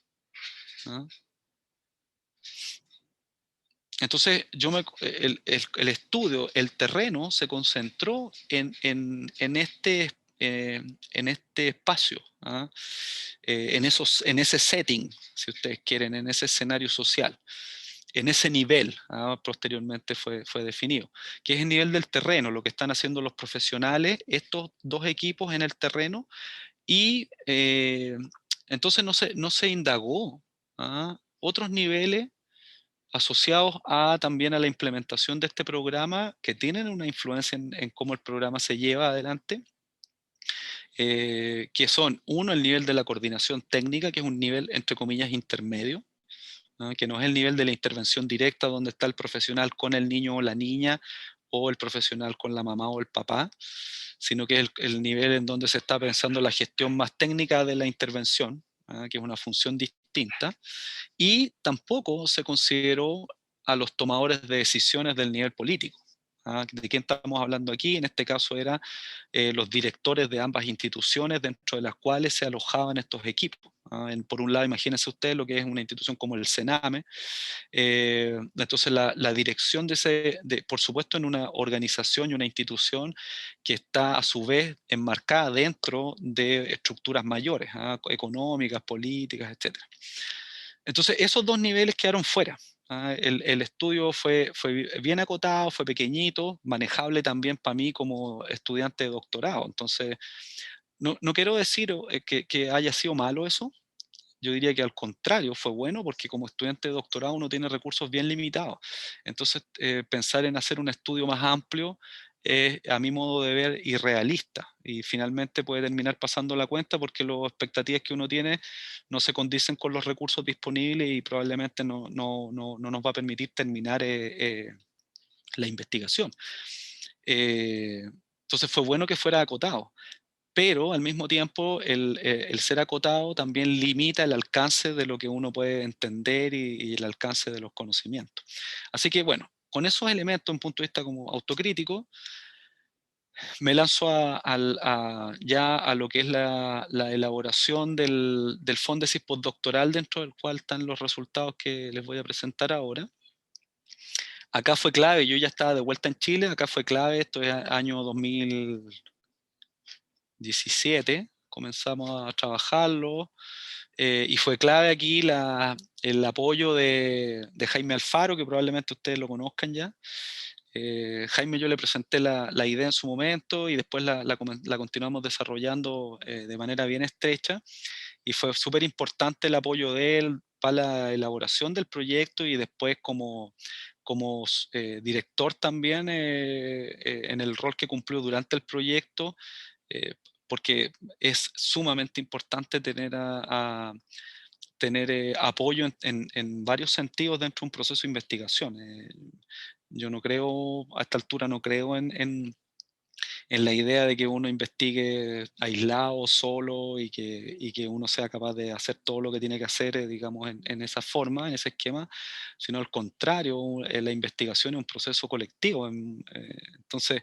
Entonces, el estudio, el terreno se concentró en este espacio, en ese setting, si ustedes quieren, en ese escenario social, en ese nivel, posteriormente fue definido, que es el nivel del terreno, lo que están haciendo los profesionales, estos dos equipos en el terreno, y entonces no se indagó otros niveles asociados también a la implementación de este programa que tienen una influencia en cómo el programa se lleva adelante, que son, uno, el nivel de la coordinación técnica, que es un nivel, entre comillas, intermedio, que no es el nivel de la intervención directa donde está el profesional con el niño o la niña, o el profesional con la mamá o el papá, sino que es el nivel en donde se está pensando la gestión más técnica de la intervención, que es una función distinta, y tampoco se consideró a los tomadores de decisiones del nivel político. ¿De quién estamos hablando aquí? En este caso eran los directores de ambas instituciones dentro de las cuales se alojaban estos equipos. Por un lado, imagínense ustedes lo que es una institución como el Sename. Entonces la dirección por supuesto, en una organización y una institución que está a su vez enmarcada dentro de estructuras mayores, económicas, políticas, etc. Entonces esos dos niveles quedaron fuera. El estudio fue bien acotado, fue pequeñito, manejable también para mí como estudiante de doctorado. Entonces, no quiero decir que haya sido malo eso. Yo diría que al contrario, fue bueno porque como estudiante de doctorado uno tiene recursos bien limitados. Entonces, pensar en hacer un estudio más amplio es, a mi modo de ver, irrealista. Y finalmente puede terminar pasando la cuenta porque las expectativas que uno tiene no se condicen con los recursos disponibles y probablemente no nos va a permitir terminar la investigación. Entonces fue bueno que fuera acotado. Pero al mismo tiempo el ser acotado también limita el alcance de lo que uno puede entender y el alcance de los conocimientos. Así que bueno, con esos elementos en punto de vista como autocrítico, me lanzo ya a lo que es la elaboración del Fondesis postdoctoral, dentro del cual están los resultados que les voy a presentar ahora. Acá fue clave, yo ya estaba de vuelta en Chile, acá fue clave, esto es año 2017, comenzamos a trabajarlo, y fue clave aquí el apoyo de Jaime Alfaro, que probablemente ustedes lo conozcan ya. Jaime, yo le presenté la idea en su momento y después la continuamos desarrollando de manera bien estrecha, y fue súper importante el apoyo de él para la elaboración del proyecto y después como director también en el rol que cumplió durante el proyecto, porque es sumamente importante tener apoyo en varios sentidos dentro de un proceso de investigación. Yo no creo, a esta altura no creo en la idea de que uno investigue aislado, solo, y que uno sea capaz de hacer todo lo que tiene que hacer, digamos, en esa forma, en ese esquema, sino al contrario, la investigación es un proceso colectivo. Entonces,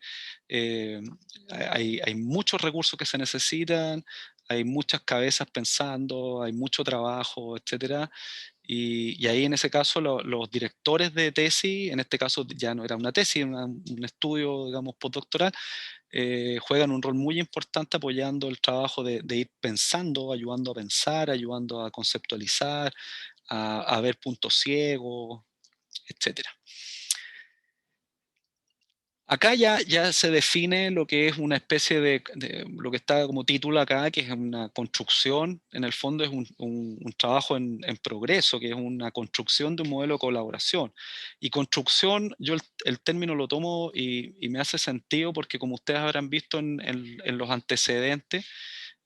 hay muchos recursos que se necesitan, hay muchas cabezas pensando, hay mucho trabajo, etcétera, Y ahí en ese caso los directores de tesis, en este caso ya no era una tesis, un estudio, digamos, postdoctoral, juegan un rol muy importante apoyando el trabajo de ir pensando, ayudando a pensar, ayudando a conceptualizar, a ver puntos ciegos, etc. Acá ya se define lo que es una especie de lo que está como título acá, que es una construcción, en el fondo es un trabajo en progreso, que es una construcción de un modelo de colaboración. Y construcción, yo el término lo tomo y me hace sentido porque como ustedes habrán visto en los antecedentes,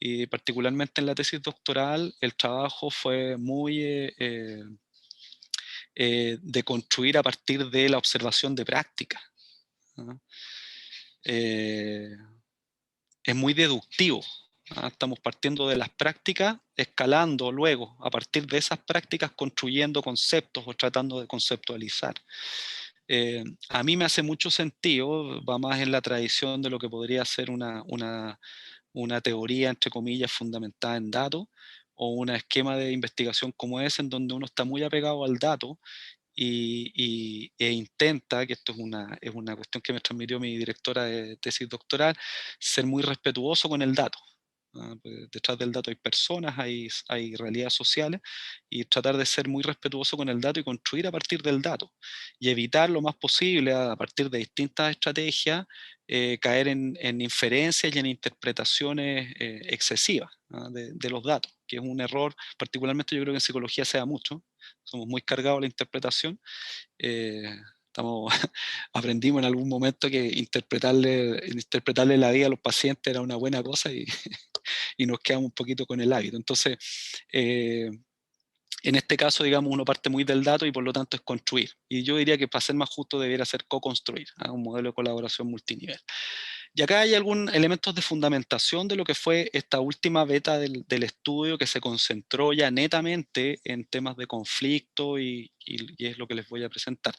y particularmente en la tesis doctoral, el trabajo fue muy de construir a partir de la observación de prácticas, ¿no? Es muy deductivo. Estamos partiendo de las prácticas, escalando luego, a partir de esas prácticas, construyendo conceptos o tratando de conceptualizar. A mí me hace mucho sentido, va más en la tradición de lo que podría ser una teoría, entre comillas, fundamentada en datos, o un esquema de investigación como ese, en donde uno está muy apegado al dato e intenta, que esto es una cuestión que me transmitió mi directora de tesis doctoral, ser muy respetuoso con el dato. Pues detrás del dato hay personas, hay realidades sociales, y tratar de ser muy respetuoso con el dato y construir a partir del dato, y evitar lo más posible, a partir de distintas estrategias, caer en inferencias y en interpretaciones excesivas de los datos, que es un error, particularmente yo creo que en psicología se da mucho, somos muy cargados a la interpretación. eh, Aprendimos en algún momento que interpretarle la vida a los pacientes era una buena cosa y nos quedamos un poquito con el hábito. Entonces, en este caso, digamos, uno parte muy del dato y por lo tanto es construir. Y yo diría que para ser más justo debiera ser co-construir, un modelo de colaboración multinivel. Y acá hay algunos elementos de fundamentación de lo que fue esta última beta del estudio, que se concentró ya netamente en temas de conflicto y es lo que les voy a presentar.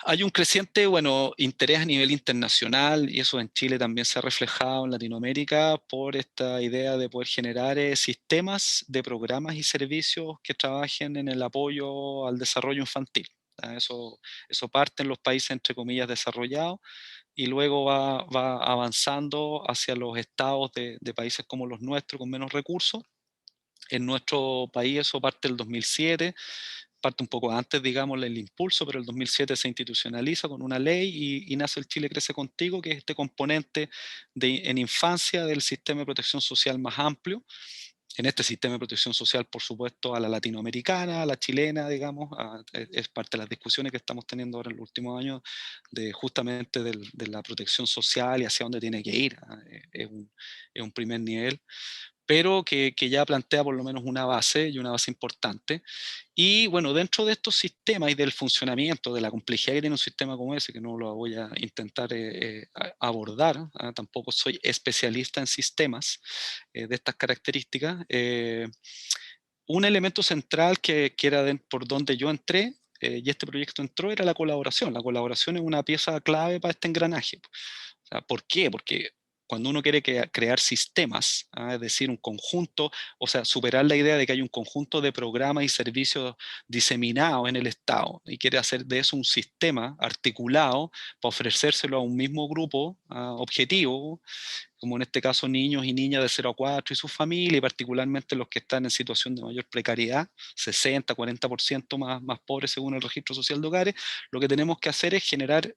Hay un creciente, bueno, interés a nivel internacional, y eso en Chile también se ha reflejado en Latinoamérica, por esta idea de poder generar sistemas de programas y servicios que trabajen en el apoyo al desarrollo infantil. Eso parte en los países, entre comillas, desarrollados, y luego va avanzando hacia los estados de países como los nuestros, con menos recursos. En nuestro país eso parte del 2007, parte un poco antes, digamos, el impulso, pero el 2007 se institucionaliza con una ley y nace el Chile Crece Contigo, que es este componente en infancia del sistema de protección social más amplio. En este sistema de protección social, por supuesto, a la latinoamericana, a la chilena, digamos, es parte de las discusiones que estamos teniendo ahora en los últimos años, justamente de la protección social y hacia dónde tiene que ir. Es un primer nivel, pero que ya plantea por lo menos una base, y una base importante. Y bueno, dentro de estos sistemas y del funcionamiento, de la complejidad que tiene un sistema como ese, que no lo voy a intentar abordar, tampoco soy especialista en sistemas de estas características, un elemento central que era por donde yo entré, y este proyecto entró, era la colaboración. La colaboración es una pieza clave para este engranaje. O sea, ¿por qué? Porque cuando uno quiere crear sistemas, es decir, un conjunto, o sea, superar la idea de que hay un conjunto de programas y servicios diseminados en el Estado, y quiere hacer de eso un sistema articulado para ofrecérselo a un mismo grupo objetivo, como en este caso niños y niñas de 0 a 4 y sus familias, y particularmente los que están en situación de mayor precariedad, 60, 40% más pobres según el registro social de hogares. Lo que tenemos que hacer es generar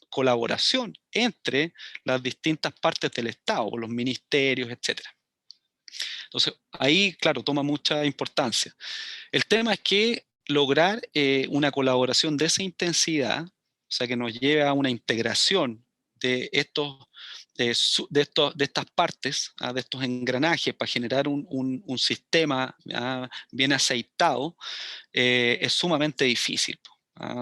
colaboración entre las distintas partes del Estado, los ministerios, etc. Entonces, ahí, claro, toma mucha importancia. El tema es que lograr una colaboración de esa intensidad, o sea, que nos lleve a una integración de de estas partes, de estos engranajes, para generar un sistema bien aceitado, es sumamente difícil.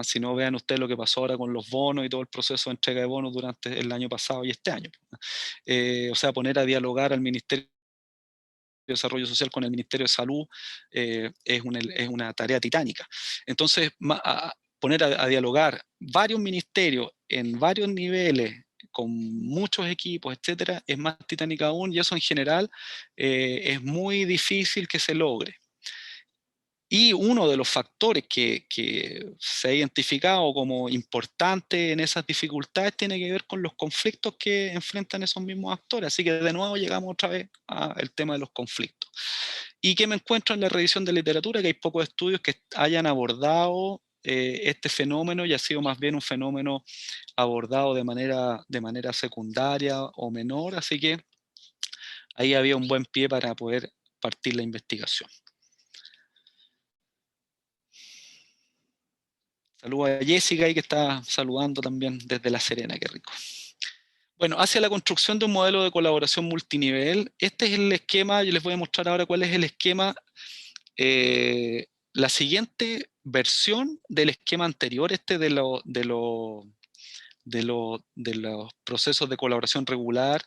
Si no, vean ustedes lo que pasó ahora con los bonos y todo el proceso de entrega de bonos durante el año pasado y este año. O sea, poner a dialogar al Ministerio de Desarrollo Social con el Ministerio de Salud es una tarea titánica. Entonces, poner a dialogar varios ministerios en varios niveles, con muchos equipos, etcétera, es más titánica aún, y eso en general es muy difícil que se logre. Y uno de los factores que se ha identificado como importante en esas dificultades tiene que ver con los conflictos que enfrentan esos mismos actores. Así que de nuevo llegamos otra vez al tema de los conflictos. Y que me encuentro en la revisión de literatura, que hay pocos estudios que hayan abordado este fenómeno, y ha sido más bien un fenómeno abordado de manera secundaria o menor, así que ahí había un buen pie para poder partir la investigación. Saludos a Jessica ahí que está saludando también desde La Serena, qué rico. Bueno, hacia la construcción de un modelo de colaboración multinivel. Este es el esquema, yo les voy a mostrar ahora cuál es el esquema. La siguiente versión del esquema anterior, de los procesos de colaboración regular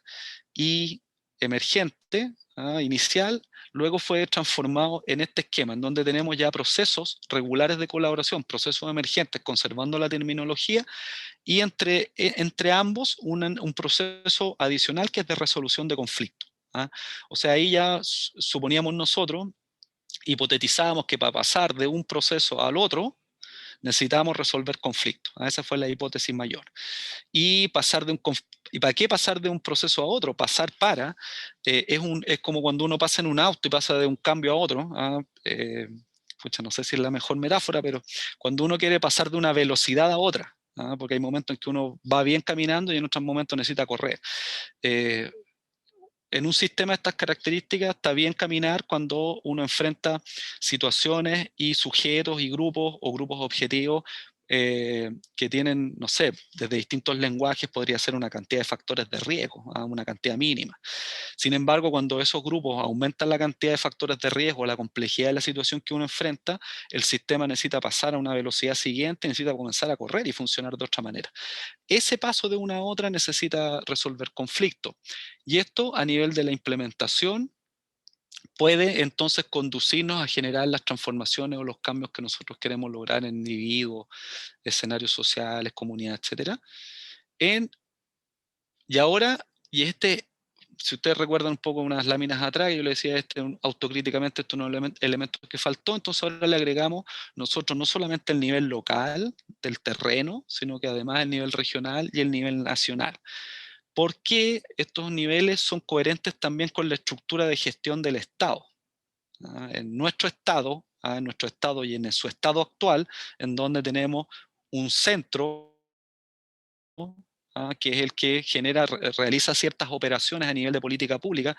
y emergente, inicial, luego fue transformado en este esquema, en donde tenemos ya procesos regulares de colaboración, procesos emergentes, conservando la terminología, y entre ambos un proceso adicional que es de resolución de conflictos. O sea, ahí ya suponíamos nosotros, hipotetizábamos que para pasar de un proceso al otro, necesitábamos resolver conflictos. Esa fue la hipótesis mayor. ¿Y para qué pasar de un proceso a otro? Pasar es como cuando uno pasa en un auto y pasa de un cambio a otro. No sé si es la mejor metáfora, pero cuando uno quiere pasar de una velocidad a otra, porque hay momentos en que uno va bien caminando y en otros momentos necesita correr. En un sistema de estas características está bien caminar cuando uno enfrenta situaciones y sujetos y grupos o grupos objetivos que tienen, no sé, desde distintos lenguajes podría ser una cantidad de factores de riesgo, una cantidad mínima. Sin embargo, cuando esos grupos aumentan la cantidad de factores de riesgo, la complejidad de la situación que uno enfrenta, el sistema necesita pasar a una velocidad siguiente, necesita comenzar a correr y funcionar de otra manera. Ese paso de una a otra necesita resolver conflictos. Y esto a nivel de la implementación puede entonces conducirnos a generar las transformaciones o los cambios que nosotros queremos lograr en individuos, escenarios sociales, comunidades, etc. Y ahora, si ustedes recuerdan un poco unas láminas atrás, yo le decía autocríticamente, estos son los elementos que faltó, entonces ahora le agregamos nosotros no solamente el nivel local del terreno, sino que además el nivel regional y el nivel nacional. ¿Por qué estos niveles son coherentes también con la estructura de gestión del Estado? En nuestro Estado y en su estado actual, en donde tenemos un centro, que es el que realiza ciertas operaciones a nivel de política pública,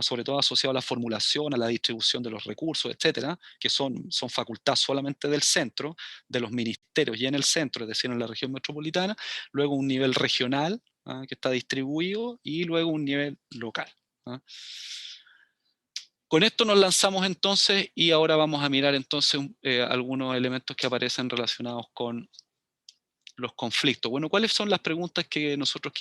sobre todo asociado a la formulación, a la distribución de los recursos, etcétera, que son facultad solamente del centro, de los ministerios y en el centro, es decir, en la región metropolitana, luego un nivel regional que está distribuido y luego un nivel local. Con esto nos lanzamos entonces y ahora vamos a mirar entonces algunos elementos que aparecen relacionados con los conflictos. Bueno, ¿cuáles son las preguntas que nosotros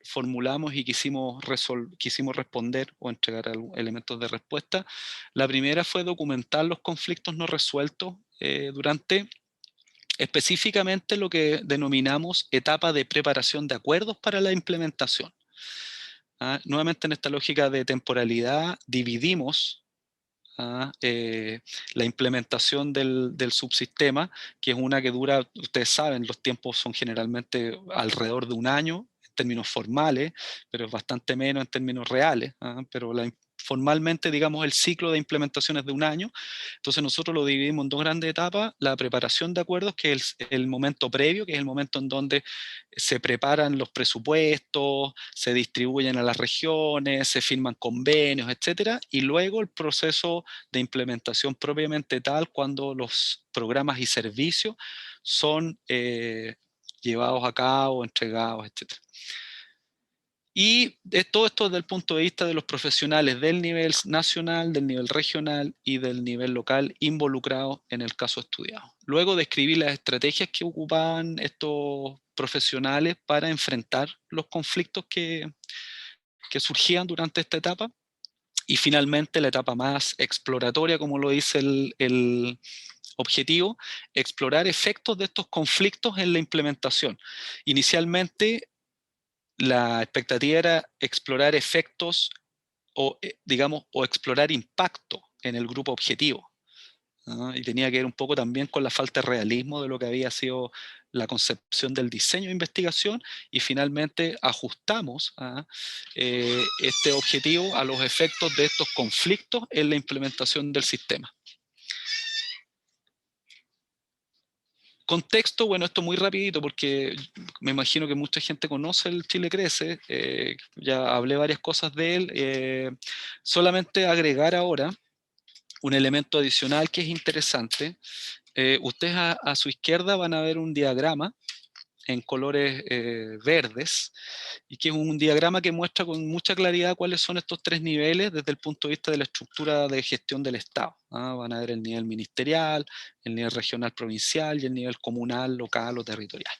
formulamos y quisimos responder o entregar elementos de respuesta? La primera fue documentar los conflictos no resueltos durante específicamente lo que denominamos etapa de preparación de acuerdos para la implementación. Nuevamente en esta lógica de temporalidad dividimos la implementación del subsistema, que es una que dura, ustedes saben, los tiempos son generalmente alrededor de un año en términos formales, pero es bastante menos en términos reales, pero formalmente, digamos, el ciclo de implementación es de un año. Entonces nosotros lo dividimos en dos grandes etapas: la preparación de acuerdos, que es el momento previo, que es el momento en donde se preparan los presupuestos, se distribuyen a las regiones, se firman convenios, etcétera, y luego el proceso de implementación propiamente tal, cuando los programas y servicios son llevados a cabo, entregados, etcétera. Y todo esto desde el punto de vista de los profesionales del nivel nacional, del nivel regional y del nivel local involucrados en el caso estudiado. Luego describí las estrategias que ocupaban estos profesionales para enfrentar los conflictos que surgían durante esta etapa. Y finalmente la etapa más exploratoria, como lo dice el objetivo, explorar efectos de estos conflictos en la implementación. Inicialmente, la expectativa era explorar efectos o explorar impacto en el grupo objetivo. y tenía que ver un poco también con la falta de realismo de lo que había sido la concepción del diseño de investigación, y finalmente ajustamos este objetivo a los efectos de estos conflictos en la implementación del sistema. Contexto, bueno, esto muy rapidito porque me imagino que mucha gente conoce el Chile Crece, ya hablé varias cosas de él, solamente agregar ahora un elemento adicional que es interesante. Ustedes a su izquierda van a ver un diagrama en colores verdes, y que es un diagrama que muestra con mucha claridad cuáles son estos tres niveles desde el punto de vista de la estructura de gestión del Estado. Van a ver el nivel ministerial, el nivel regional provincial y el nivel comunal, local o territorial.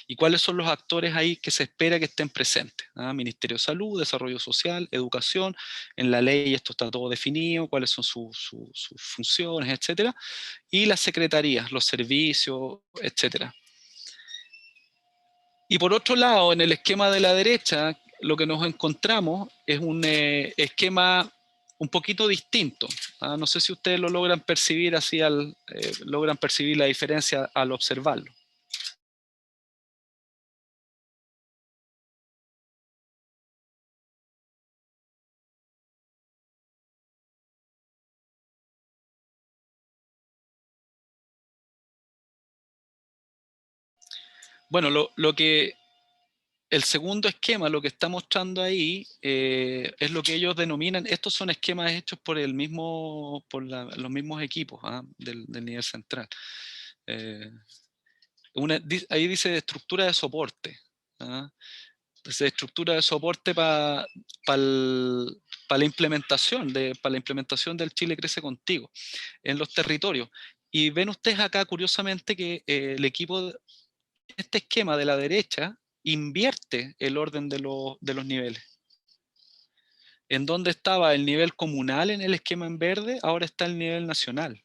¿Y cuáles son los actores ahí que se espera que estén presentes? Ministerio de Salud, Desarrollo Social, Educación. En la ley esto está todo definido, cuáles son sus funciones, etcétera. Y las secretarías, los servicios, etcétera. Y por otro lado, en el esquema de la derecha, lo que nos encontramos es un esquema un poquito distinto. No sé si ustedes lo logran percibir así, logran percibir la diferencia al observarlo. Bueno, el segundo esquema, lo que está mostrando ahí, es lo que ellos denominan, estos son esquemas hechos por los mismos equipos del nivel central. Ahí dice estructura de soporte. Entonces, estructura de soporte para la implementación del Chile Crece Contigo en los territorios. Y ven ustedes acá, curiosamente, que el equipo, este esquema de la derecha, invierte el orden de los niveles. En donde estaba el nivel comunal en el esquema en verde, ahora está el nivel nacional.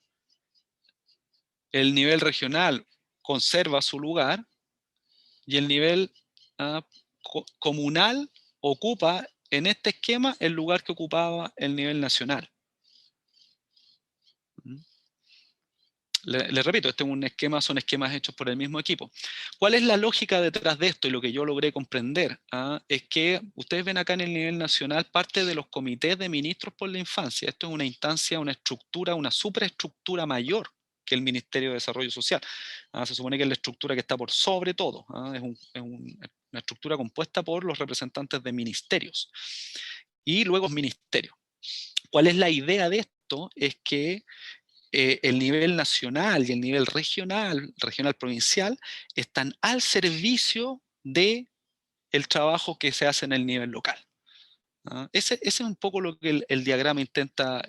El nivel regional conserva su lugar y el nivel comunal ocupa en este esquema el lugar que ocupaba el nivel nacional. Les repito, este es un esquema, son esquemas hechos por el mismo equipo. ¿Cuál es la lógica detrás de esto? Y lo que yo logré comprender es que ustedes ven acá en el nivel nacional parte de los comités de ministros por la infancia. Esto es una instancia, una estructura, una superestructura mayor que el Ministerio de Desarrollo Social. Se supone que es la estructura que está por sobre todo. Es una estructura compuesta por los representantes de ministerios. Y luego ministerio. ¿Cuál es la idea de esto? Es que el nivel nacional y el nivel regional provincial, están al servicio del trabajo que se hace en el nivel local. Ese es un poco lo que el diagrama intenta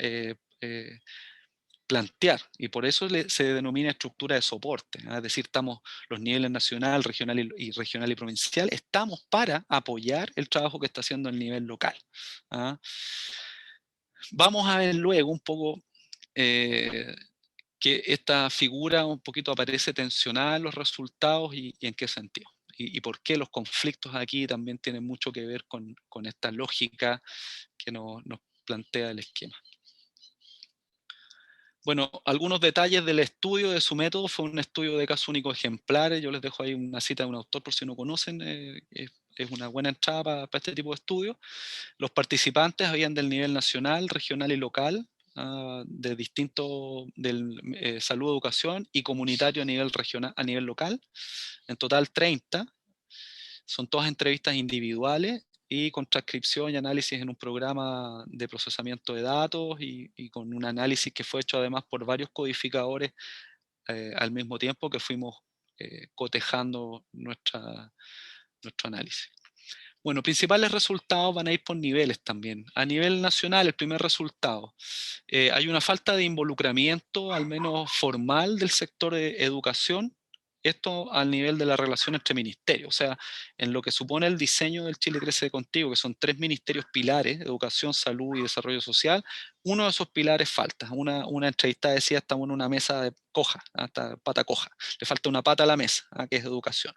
plantear, y por eso se denomina estructura de soporte. Es decir, estamos los niveles nacional, regional y provincial, estamos para apoyar el trabajo que está haciendo el nivel local. Vamos a ver luego un poco que esta figura un poquito aparece tensionada en los resultados y en qué sentido. Y por qué los conflictos aquí también tienen mucho que ver con esta lógica que nos plantea el esquema. Bueno, algunos detalles del estudio, de su método. Fue un estudio de caso único ejemplares. Yo les dejo ahí una cita de un autor por si no conocen. Es una buena entrada para este tipo de estudios. Los participantes habían del nivel nacional, regional y local, de distintos, del salud, educación y comunitario a nivel regional, a nivel local. En total 30. Son todas entrevistas individuales y con transcripción y análisis en un programa de procesamiento de datos y con un análisis que fue hecho además por varios codificadores al mismo tiempo que fuimos cotejando nuestro análisis. Bueno, principales resultados van a ir por niveles también. A nivel nacional, el primer resultado, hay una falta de involucramiento, al menos formal, del sector de educación. Esto al nivel de la relación entre ministerios, o sea, en lo que supone el diseño del Chile Crece Contigo, que son 3 ministerios pilares: educación, salud y desarrollo social. Uno de esos pilares falta. Una entrevista decía: estamos en una mesa de coja, hasta pata coja, le falta una pata a la mesa, que es educación.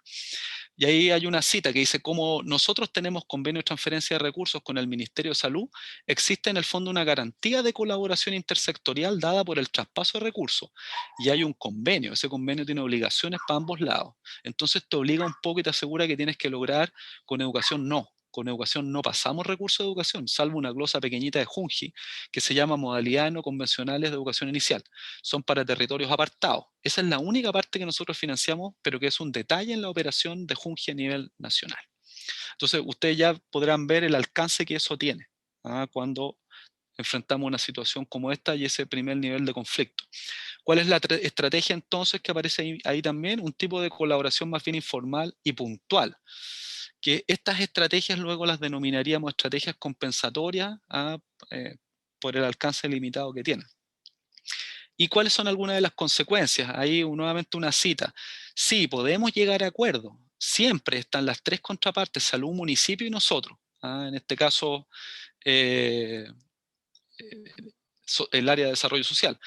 Y ahí hay una cita que dice: como nosotros tenemos convenio de transferencia de recursos con el Ministerio de Salud, existe en el fondo una garantía de colaboración intersectorial dada por el traspaso de recursos. Y hay un convenio, ese convenio tiene obligaciones para ambos lados. Entonces te obliga un poco y te asegura que tienes que lograr. Con educación no. Con educación no pasamos recursos de educación, salvo una glosa pequeñita de Junji, que se llama modalidades no convencionales de educación inicial. Son para territorios apartados. Esa es la única parte que nosotros financiamos, pero que es un detalle en la operación de Junji a nivel nacional. Entonces, ustedes ya podrán ver el alcance que eso tiene cuando enfrentamos una situación como esta y ese primer nivel de conflicto. ¿Cuál es la estrategia entonces que aparece ahí también? Un tipo de colaboración más bien informal y puntual. Que estas estrategias luego las denominaríamos estrategias compensatorias por el alcance limitado que tienen. ¿Y cuáles son algunas de las consecuencias? Ahí nuevamente una cita. Sí, podemos llegar a acuerdos. Siempre están las tres contrapartes, salud, municipio y nosotros. En este caso, el área de desarrollo social.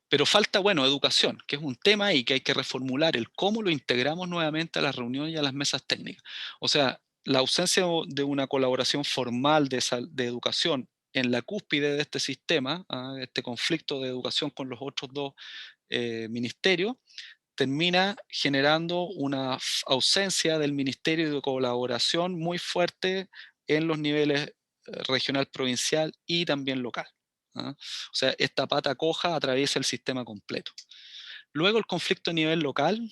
Pero falta, bueno, educación, que es un tema ahí que hay que reformular, el cómo lo integramos nuevamente a las reuniones y a las mesas técnicas. O sea, la ausencia de una colaboración formal de educación en la cúspide de este sistema, este conflicto de educación con los otros dos ministerios, termina generando una ausencia del ministerio de colaboración muy fuerte en los niveles regional, provincial y también local. O sea, esta pata coja atraviesa el sistema completo. Luego el conflicto a nivel local,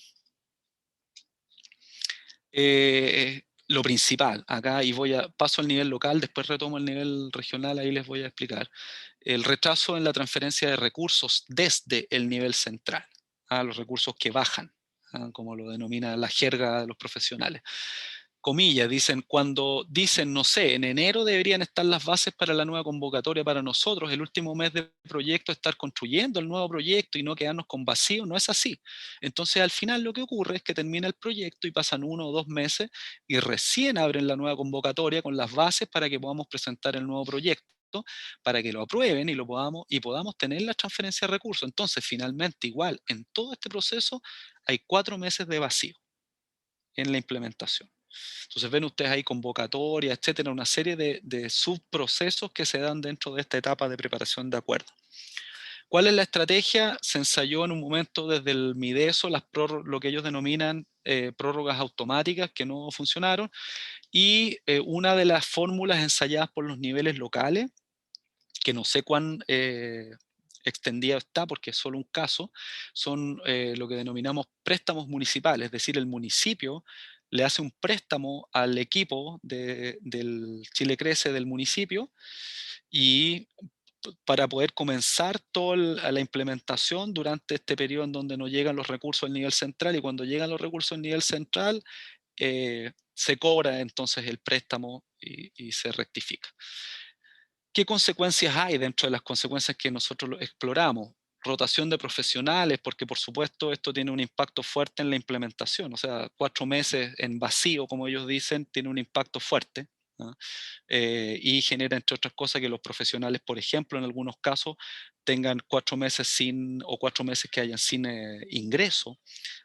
lo principal, acá, y paso al nivel local, después retomo el nivel regional, ahí les voy a explicar. El retraso en la transferencia de recursos desde el nivel central, los recursos que bajan, como lo denomina la jerga de los profesionales. Comillas, cuando dicen, no sé, en enero deberían estar las bases para la nueva convocatoria para nosotros, el último mes de proyecto, estar construyendo el nuevo proyecto y no quedarnos con vacío, no es así. Entonces al final lo que ocurre es que termina el proyecto y pasan 1 o 2 meses y recién abren la nueva convocatoria con las bases para que podamos presentar el nuevo proyecto, para que lo aprueben y podamos tener la transferencia de recursos. Entonces finalmente igual en todo este proceso hay 4 meses de vacío en la implementación. Entonces ven ustedes ahí convocatoria, etcétera, una serie de subprocesos que se dan dentro de esta etapa de preparación de acuerdo. ¿Cuál es la estrategia? Se ensayó en un momento desde el Mideso lo que ellos denominan prórrogas automáticas que no funcionaron, y una de las fórmulas ensayadas por los niveles locales, que no sé cuán extendida está porque es solo un caso, son lo que denominamos préstamos municipales, es decir, el municipio le hace un préstamo al equipo del Chile Crece del municipio y para poder comenzar toda la implementación durante este periodo en donde no llegan los recursos al nivel central, y cuando llegan los recursos al nivel central se cobra entonces el préstamo y se rectifica. ¿Qué consecuencias hay dentro de las consecuencias que nosotros exploramos? Rotación de profesionales, porque por supuesto esto tiene un impacto fuerte en la implementación, o sea, 4 meses en vacío, como ellos dicen, tiene un impacto fuerte. Y genera, entre otras cosas, que los profesionales, por ejemplo, en algunos casos, tengan 4 meses o 4 meses que hayan sin ingreso,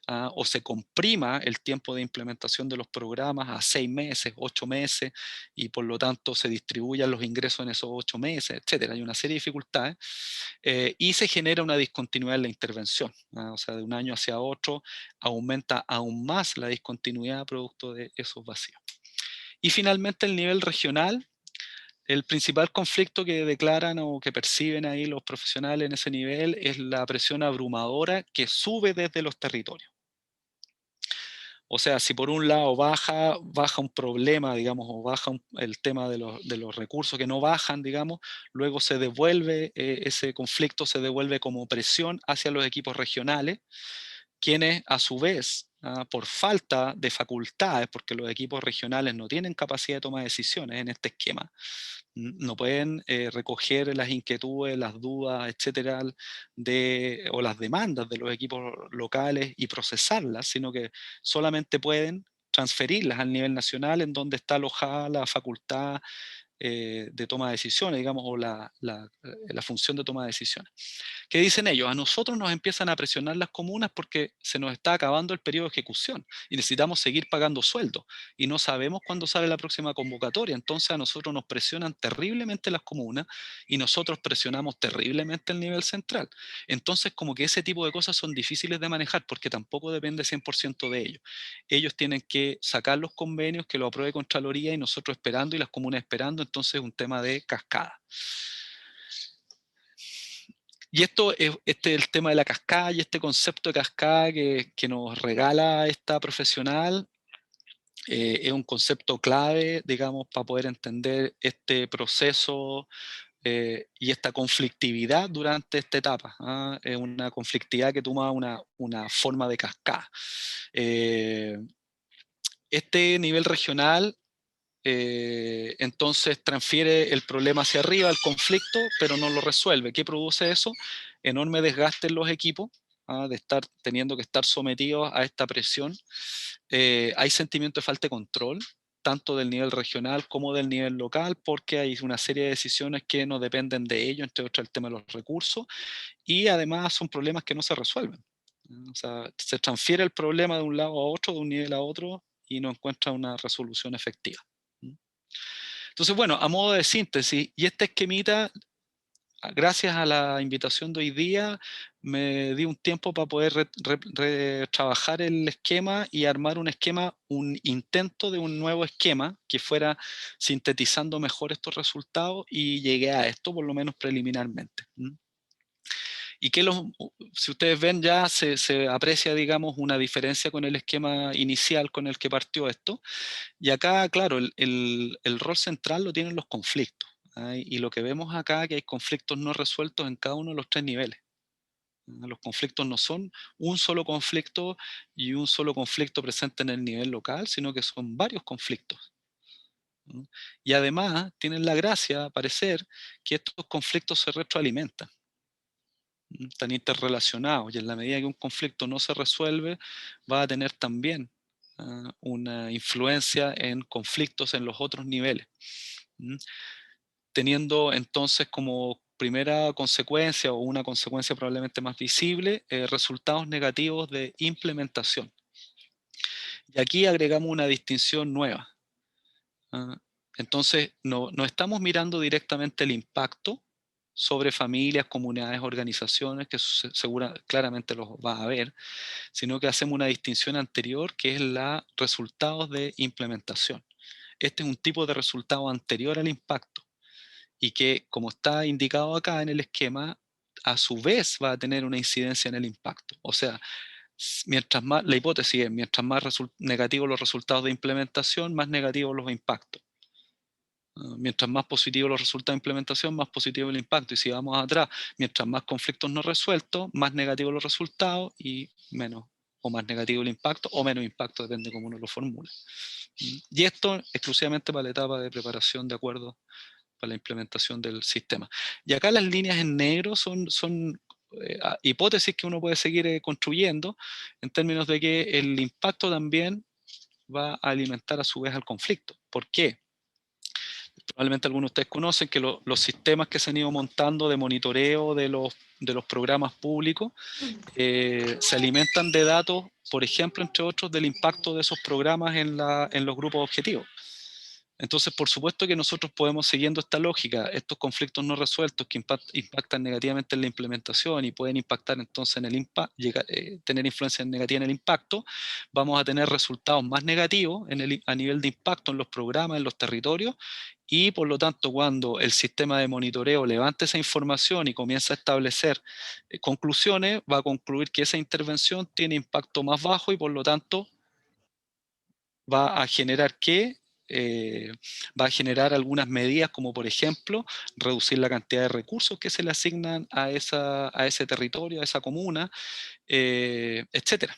o se comprima el tiempo de implementación de los programas a 6 meses, 8 meses, y por lo tanto se distribuyan los ingresos en esos 8 meses, etcétera. Hay una serie de dificultades, y se genera una discontinuidad en la intervención, o sea, de un año hacia otro aumenta aún más la discontinuidad producto de esos vacíos. Y finalmente el nivel regional, el principal conflicto que declaran o que perciben ahí los profesionales en ese nivel es la presión abrumadora que sube desde los territorios. O sea, si por un lado baja un problema, digamos, o baja el tema de los recursos que no bajan, digamos, luego se devuelve, ese conflicto se devuelve como presión hacia los equipos regionales, quienes a su vez, por falta de facultades, porque los equipos regionales no tienen capacidad de toma de decisiones en este esquema, no pueden recoger las inquietudes, las dudas, etcétera, o las demandas de los equipos locales y procesarlas, sino que solamente pueden transferirlas al nivel nacional, en donde está alojada la facultad de toma de decisiones, digamos, o la función de toma de decisiones. ¿Qué dicen ellos? A nosotros nos empiezan a presionar las comunas porque se nos está acabando el periodo de ejecución y necesitamos seguir pagando sueldos y no sabemos cuándo sale la próxima convocatoria. Entonces a nosotros nos presionan terriblemente las comunas y nosotros presionamos terriblemente el nivel central. Entonces como que ese tipo de cosas son difíciles de manejar porque tampoco depende 100% de ellos. Ellos tienen que sacar los convenios, que lo apruebe Contraloría y nosotros esperando y las comunas esperando, entonces es un tema de cascada. Y este es el tema de la cascada y este concepto de cascada que nos regala esta profesional. Es un concepto clave, digamos, para poder entender este proceso y esta conflictividad durante esta etapa. Es una conflictividad que toma una forma de cascada. Este nivel regional entonces transfiere el problema hacia arriba, el conflicto, pero no lo resuelve. ¿Qué produce eso? Enorme desgaste en los equipos, de estar teniendo que estar sometidos a esta presión. Hay sentimiento de falta de control, tanto del nivel regional como del nivel local, porque hay una serie de decisiones que no dependen de ello, entre otras el tema de los recursos, y además son problemas que no se resuelven. O sea, se transfiere el problema de un lado a otro, de un nivel a otro, y no encuentra una resolución efectiva. Entonces, bueno, a modo de síntesis, y este esquemita, gracias a la invitación de hoy día, me di un tiempo para poder trabajar el esquema y armar un esquema, un intento de un nuevo esquema que fuera sintetizando mejor estos resultados, y llegué a esto, por lo menos preliminarmente. Y que si ustedes ven ya se aprecia, digamos, una diferencia con el esquema inicial con el que partió esto. Y acá, claro, el rol central lo tienen los conflictos. Y lo que vemos acá es que hay conflictos no resueltos en cada uno de los 3 niveles. Los conflictos no son un solo conflicto y un solo conflicto presente en el nivel local, sino que son varios conflictos. Y además tienen la gracia, a parecer, que estos conflictos se retroalimentan. Están interrelacionados, y en la medida que un conflicto no se resuelve, va a tener también una influencia en conflictos en los otros niveles, teniendo entonces como primera consecuencia, o una consecuencia probablemente más visible, resultados negativos de implementación. Y aquí agregamos una distinción nueva. Entonces, no estamos mirando directamente el impacto sobre familias, comunidades, organizaciones, que claramente los va a haber, sino que hacemos una distinción anterior, que es la resultados de implementación. Este es un tipo de resultado anterior al impacto, y que, como está indicado acá en el esquema, a su vez va a tener una incidencia en el impacto. O sea, mientras más, la hipótesis es, mientras más negativos los resultados de implementación, más negativos los impactos. Mientras más positivos los resultados de implementación, más positivo el impacto. Y si vamos atrás, mientras más conflictos no resueltos, más negativos los resultados y menos, o más negativo el impacto, o menos impacto, depende de cómo uno lo formule. Y esto exclusivamente para la etapa de preparación de acuerdo para la implementación del sistema. Y acá las líneas en negro son hipótesis que uno puede seguir construyendo, en términos de que el impacto también va a alimentar a su vez al conflicto. ¿Por qué? Probablemente algunos de ustedes conocen que los sistemas que se han ido montando de monitoreo de los programas públicos se alimentan de datos, por ejemplo, entre otros, del impacto de esos programas en los grupos objetivos. Entonces, por supuesto que nosotros podemos, siguiendo esta lógica, estos conflictos no resueltos que impactan negativamente en la implementación y pueden impactar entonces en el tener influencia negativa en el impacto, vamos a tener resultados más negativos a nivel de impacto en los programas, en los territorios, y por lo tanto cuando el sistema de monitoreo levante esa información y comienza a establecer conclusiones, va a concluir que esa intervención tiene impacto más bajo y por lo tanto va a generar va a generar algunas medidas, como por ejemplo reducir la cantidad de recursos que se le asignan a ese territorio, a esa comuna, etcétera.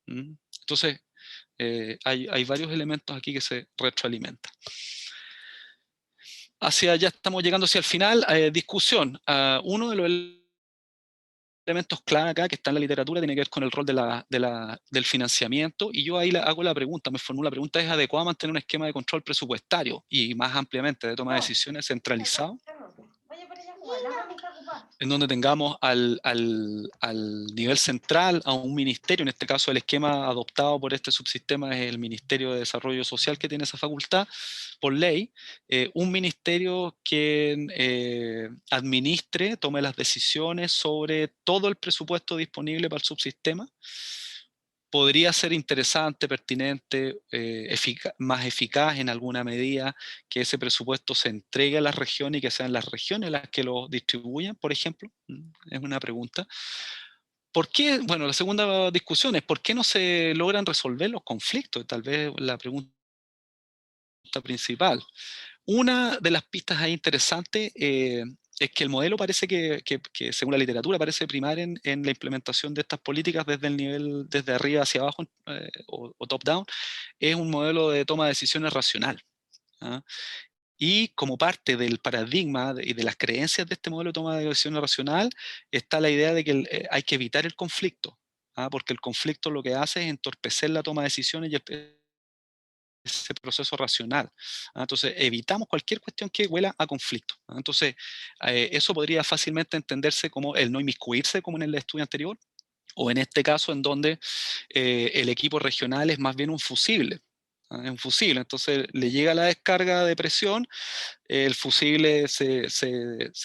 Entonces hay varios elementos aquí que se retroalimentan. Ya estamos llegando hacia el final. Discusión. Uno de los elementos clave acá que está en la literatura tiene que ver con el rol del financiamiento, y yo ahí hago la pregunta, me formulo la pregunta: ¿es adecuado mantener un esquema de control presupuestario y más ampliamente de toma de decisiones centralizado, en donde tengamos al nivel central a un ministerio? En este caso el esquema adoptado por este subsistema es el Ministerio de Desarrollo Social, que tiene esa facultad por ley, un ministerio que administre, tome las decisiones sobre todo el presupuesto disponible para el subsistema. Podría ser interesante, pertinente, más eficaz en alguna medida que ese presupuesto se entregue a las regiones y que sean las regiones las que lo distribuyan, por ejemplo. Es una pregunta. ¿Por qué? Bueno, la segunda discusión es ¿por qué no se logran resolver los conflictos? Tal vez la pregunta principal. Una de las pistas ahí interesantes es que el modelo parece que según la literatura, parece primar en la implementación de estas políticas desde el nivel, desde arriba hacia abajo, o top-down, es un modelo de toma de decisiones racional. ¿Ah? Y como parte del paradigma y de las creencias de este modelo de toma de decisiones racional, está la idea de que hay que evitar el conflicto, ¿ah? Porque el conflicto lo que hace es entorpecer la toma de decisiones y ese proceso racional. Entonces, evitamos cualquier cuestión que huela a conflicto. Entonces, eso podría fácilmente entenderse como el no inmiscuirse, como en el estudio anterior, o en este caso en donde el equipo regional es más bien un fusible. Es un fusible, entonces le llega la descarga de presión, el fusible se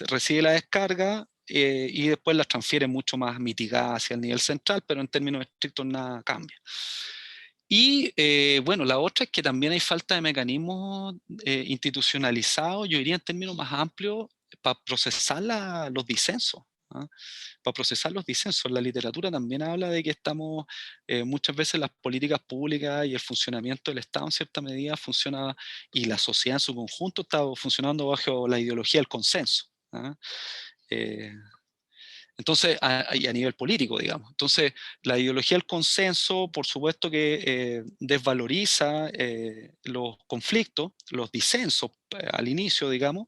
recibe la descarga y después la transfiere mucho más mitigada hacia el nivel central, pero en términos estrictos nada cambia. Y bueno, la otra es que también hay falta de mecanismos institucionalizados, yo diría en términos más amplios, para procesar los disensos. ¿Ah? Para procesar los disensos. La literatura también habla de que estamos, muchas veces las políticas públicas y el funcionamiento del Estado en cierta medida funciona, y la sociedad en su conjunto está funcionando bajo la ideología del consenso. ¿Ah? Entonces, y a nivel político, digamos. Entonces, la ideología del consenso, por supuesto que desvaloriza los conflictos, los disensos al inicio, digamos.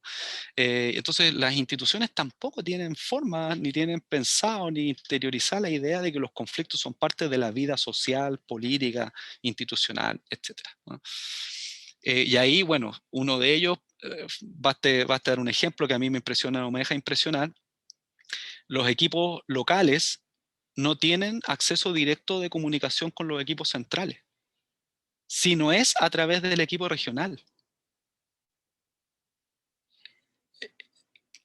Entonces, las instituciones tampoco tienen forma, ni tienen pensado, ni interiorizado la idea de que los conflictos son parte de la vida social, política, institucional, etc. ¿No? Y ahí, bueno, uno de ellos, basta dar un ejemplo que a mí me impresiona o me deja impresionar. Los equipos locales no tienen acceso directo de comunicación con los equipos centrales, si no es a través del equipo regional,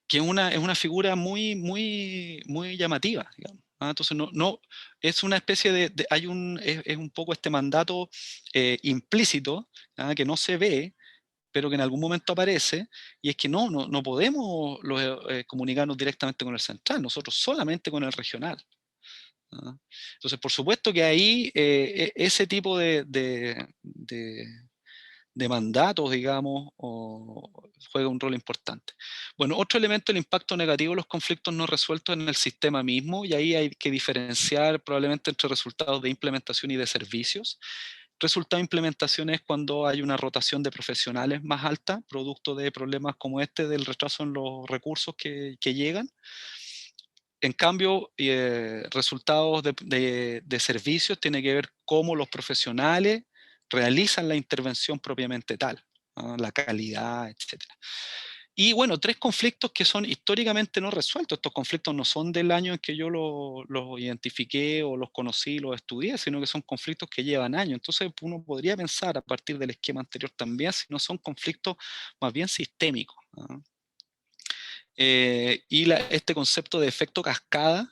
que es una figura muy llamativa, digamos. Entonces, es una especie es un poco este mandato implícito, que no se ve, pero que en algún momento aparece, y es que no podemos comunicarnos directamente con el central, nosotros solamente con el regional. Entonces, por supuesto que ahí ese tipo de mandatos, digamos, juega un rol importante. Bueno, otro elemento, el impacto negativo de los conflictos no resueltos en el sistema mismo, y ahí hay que diferenciar probablemente entre resultados de implementación y de servicios. Resultado de implementación es cuando hay una rotación de profesionales más alta, producto de problemas como este, del retraso en los recursos que llegan. En cambio, resultados de servicios tiene que ver cómo los profesionales realizan la intervención propiamente tal, ¿no? La calidad, etc. Y bueno, tres conflictos que son históricamente no resueltos. Estos conflictos no son del año en que yo los identifiqué o los conocí, los estudié, sino que son conflictos que llevan años. Entonces uno podría pensar a partir del esquema anterior también si no son conflictos más bien sistémicos, ¿no? Y este concepto de efecto cascada,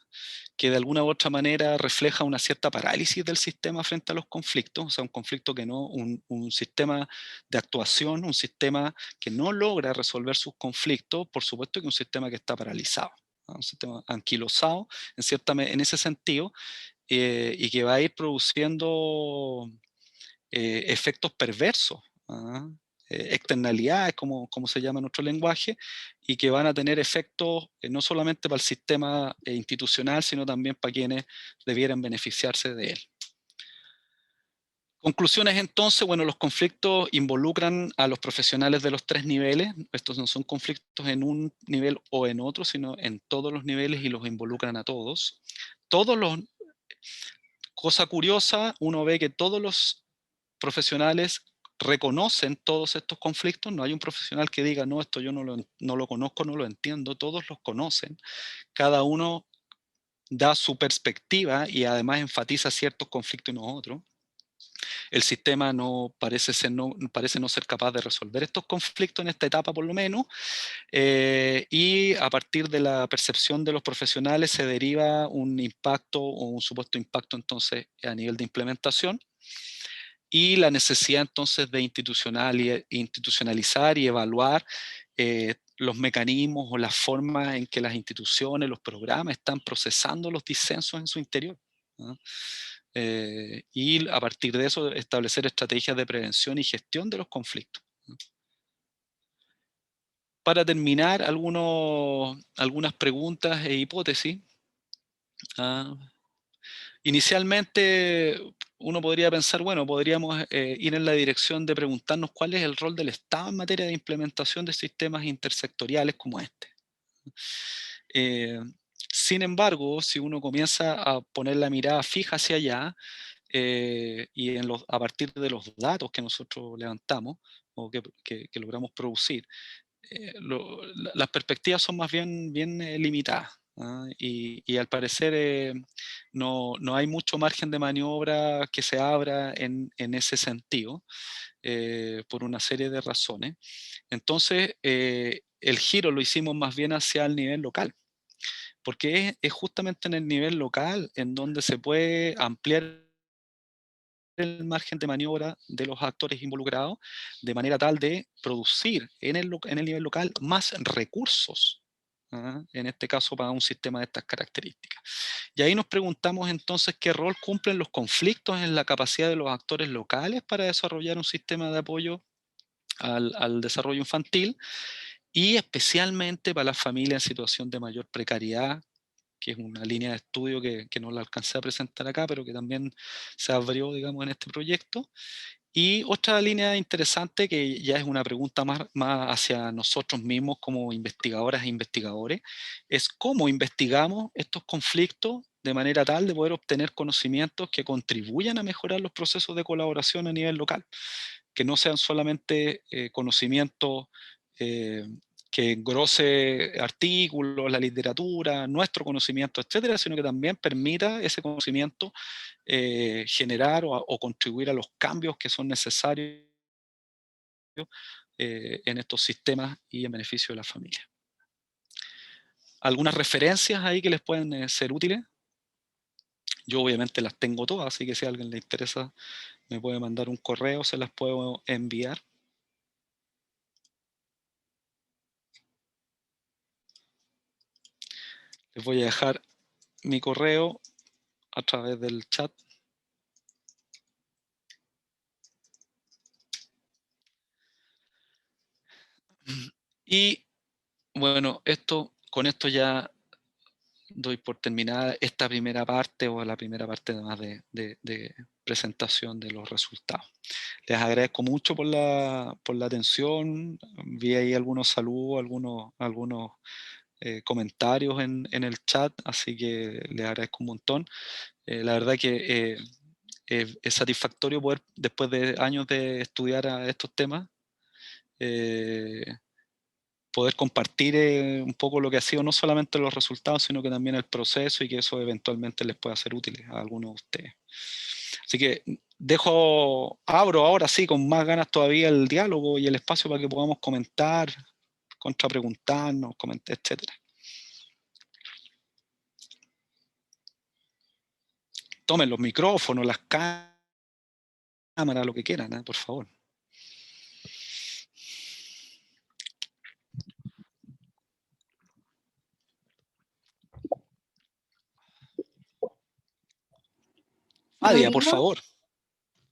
que de alguna u otra manera refleja una cierta parálisis del sistema frente a los conflictos, o sea, un conflicto que no, un sistema de actuación, un sistema que no logra resolver sus conflictos, por supuesto que un sistema que está paralizado, ¿no? Un sistema anquilosado en ese sentido, y que va a ir produciendo efectos perversos, ¿ah? Externalidades, como se llama en nuestro lenguaje, y que van a tener efectos no solamente para el sistema institucional, sino también para quienes debieran beneficiarse de él. Conclusiones entonces, bueno, los conflictos involucran a los profesionales de los 3 niveles. Estos no son conflictos en un nivel o en otro, sino en todos los niveles y los involucran a todos. Cosa curiosa, uno ve que todos los profesionales reconocen todos estos conflictos. No hay un profesional que diga, no, esto yo no lo conozco, no lo entiendo. Todos los conocen. Cada uno da su perspectiva y además enfatiza ciertos conflictos y no otros. El sistema parece no ser capaz de resolver estos conflictos en esta etapa por lo menos, y a partir de la percepción de los profesionales se deriva un impacto o un supuesto impacto entonces a nivel de implementación, y la necesidad entonces de institucionalizar y evaluar los mecanismos o las formas en que las instituciones, los programas están procesando los disensos en su interior, ¿no? Y a partir de eso establecer estrategias de prevención y gestión de los conflictos. Para terminar, algunas preguntas e hipótesis. Inicialmente uno podría pensar, bueno, podríamos ir en la dirección de preguntarnos cuál es el rol del Estado en materia de implementación de sistemas intersectoriales como este. Sin embargo, si uno comienza a poner la mirada fija hacia allá, y a partir de los datos que nosotros levantamos o que logramos producir, las perspectivas son más bien limitadas, ¿ah? Y al parecer no hay mucho margen de maniobra que se abra en ese sentido, por una serie de razones. Entonces, el giro lo hicimos más bien hacia el nivel local, porque es justamente en el nivel local en donde se puede ampliar el margen de maniobra de los actores involucrados, de manera tal de producir en el nivel local más recursos, ¿ah? En este caso para un sistema de estas características. Y ahí nos preguntamos entonces qué rol cumplen los conflictos en la capacidad de los actores locales para desarrollar un sistema de apoyo al desarrollo infantil, y especialmente para las familias en situación de mayor precariedad, que es una línea de estudio que no la alcancé a presentar acá, pero que también se abrió, digamos, en este proyecto. Y otra línea interesante, que ya es una pregunta más hacia nosotros mismos como investigadoras e investigadores, es cómo investigamos estos conflictos de manera tal de poder obtener conocimientos que contribuyan a mejorar los procesos de colaboración a nivel local, que no sean solamente conocimientos que engrose artículos, la literatura, nuestro conocimiento, etcétera, sino que también permita ese conocimiento generar o contribuir a los cambios que son necesarios en estos sistemas y en beneficio de la familia. ¿Algunas referencias ahí que les pueden ser útiles? Yo obviamente las tengo todas, así que si a alguien le interesa me puede mandar un correo, se las puedo enviar. Les voy a dejar mi correo a través del chat. Y bueno, con esto ya doy por terminada esta primera parte, o la primera parte más de presentación de los resultados. Les agradezco mucho por la atención. Vi ahí algunos saludos, algunos comentarios en el chat, así que les agradezco un montón. La verdad que es satisfactorio poder, después de años de estudiar a estos temas, poder compartir un poco lo que ha sido no solamente los resultados, sino que también el proceso, y que eso eventualmente les pueda ser útil a algunos de ustedes. Así que abro ahora sí con más ganas todavía el diálogo y el espacio para que podamos comentar, contrapreguntarnos, etcétera. Tomen los micrófonos, las cámaras, lo que quieran, por favor. Adia, por Rodrigo, favor.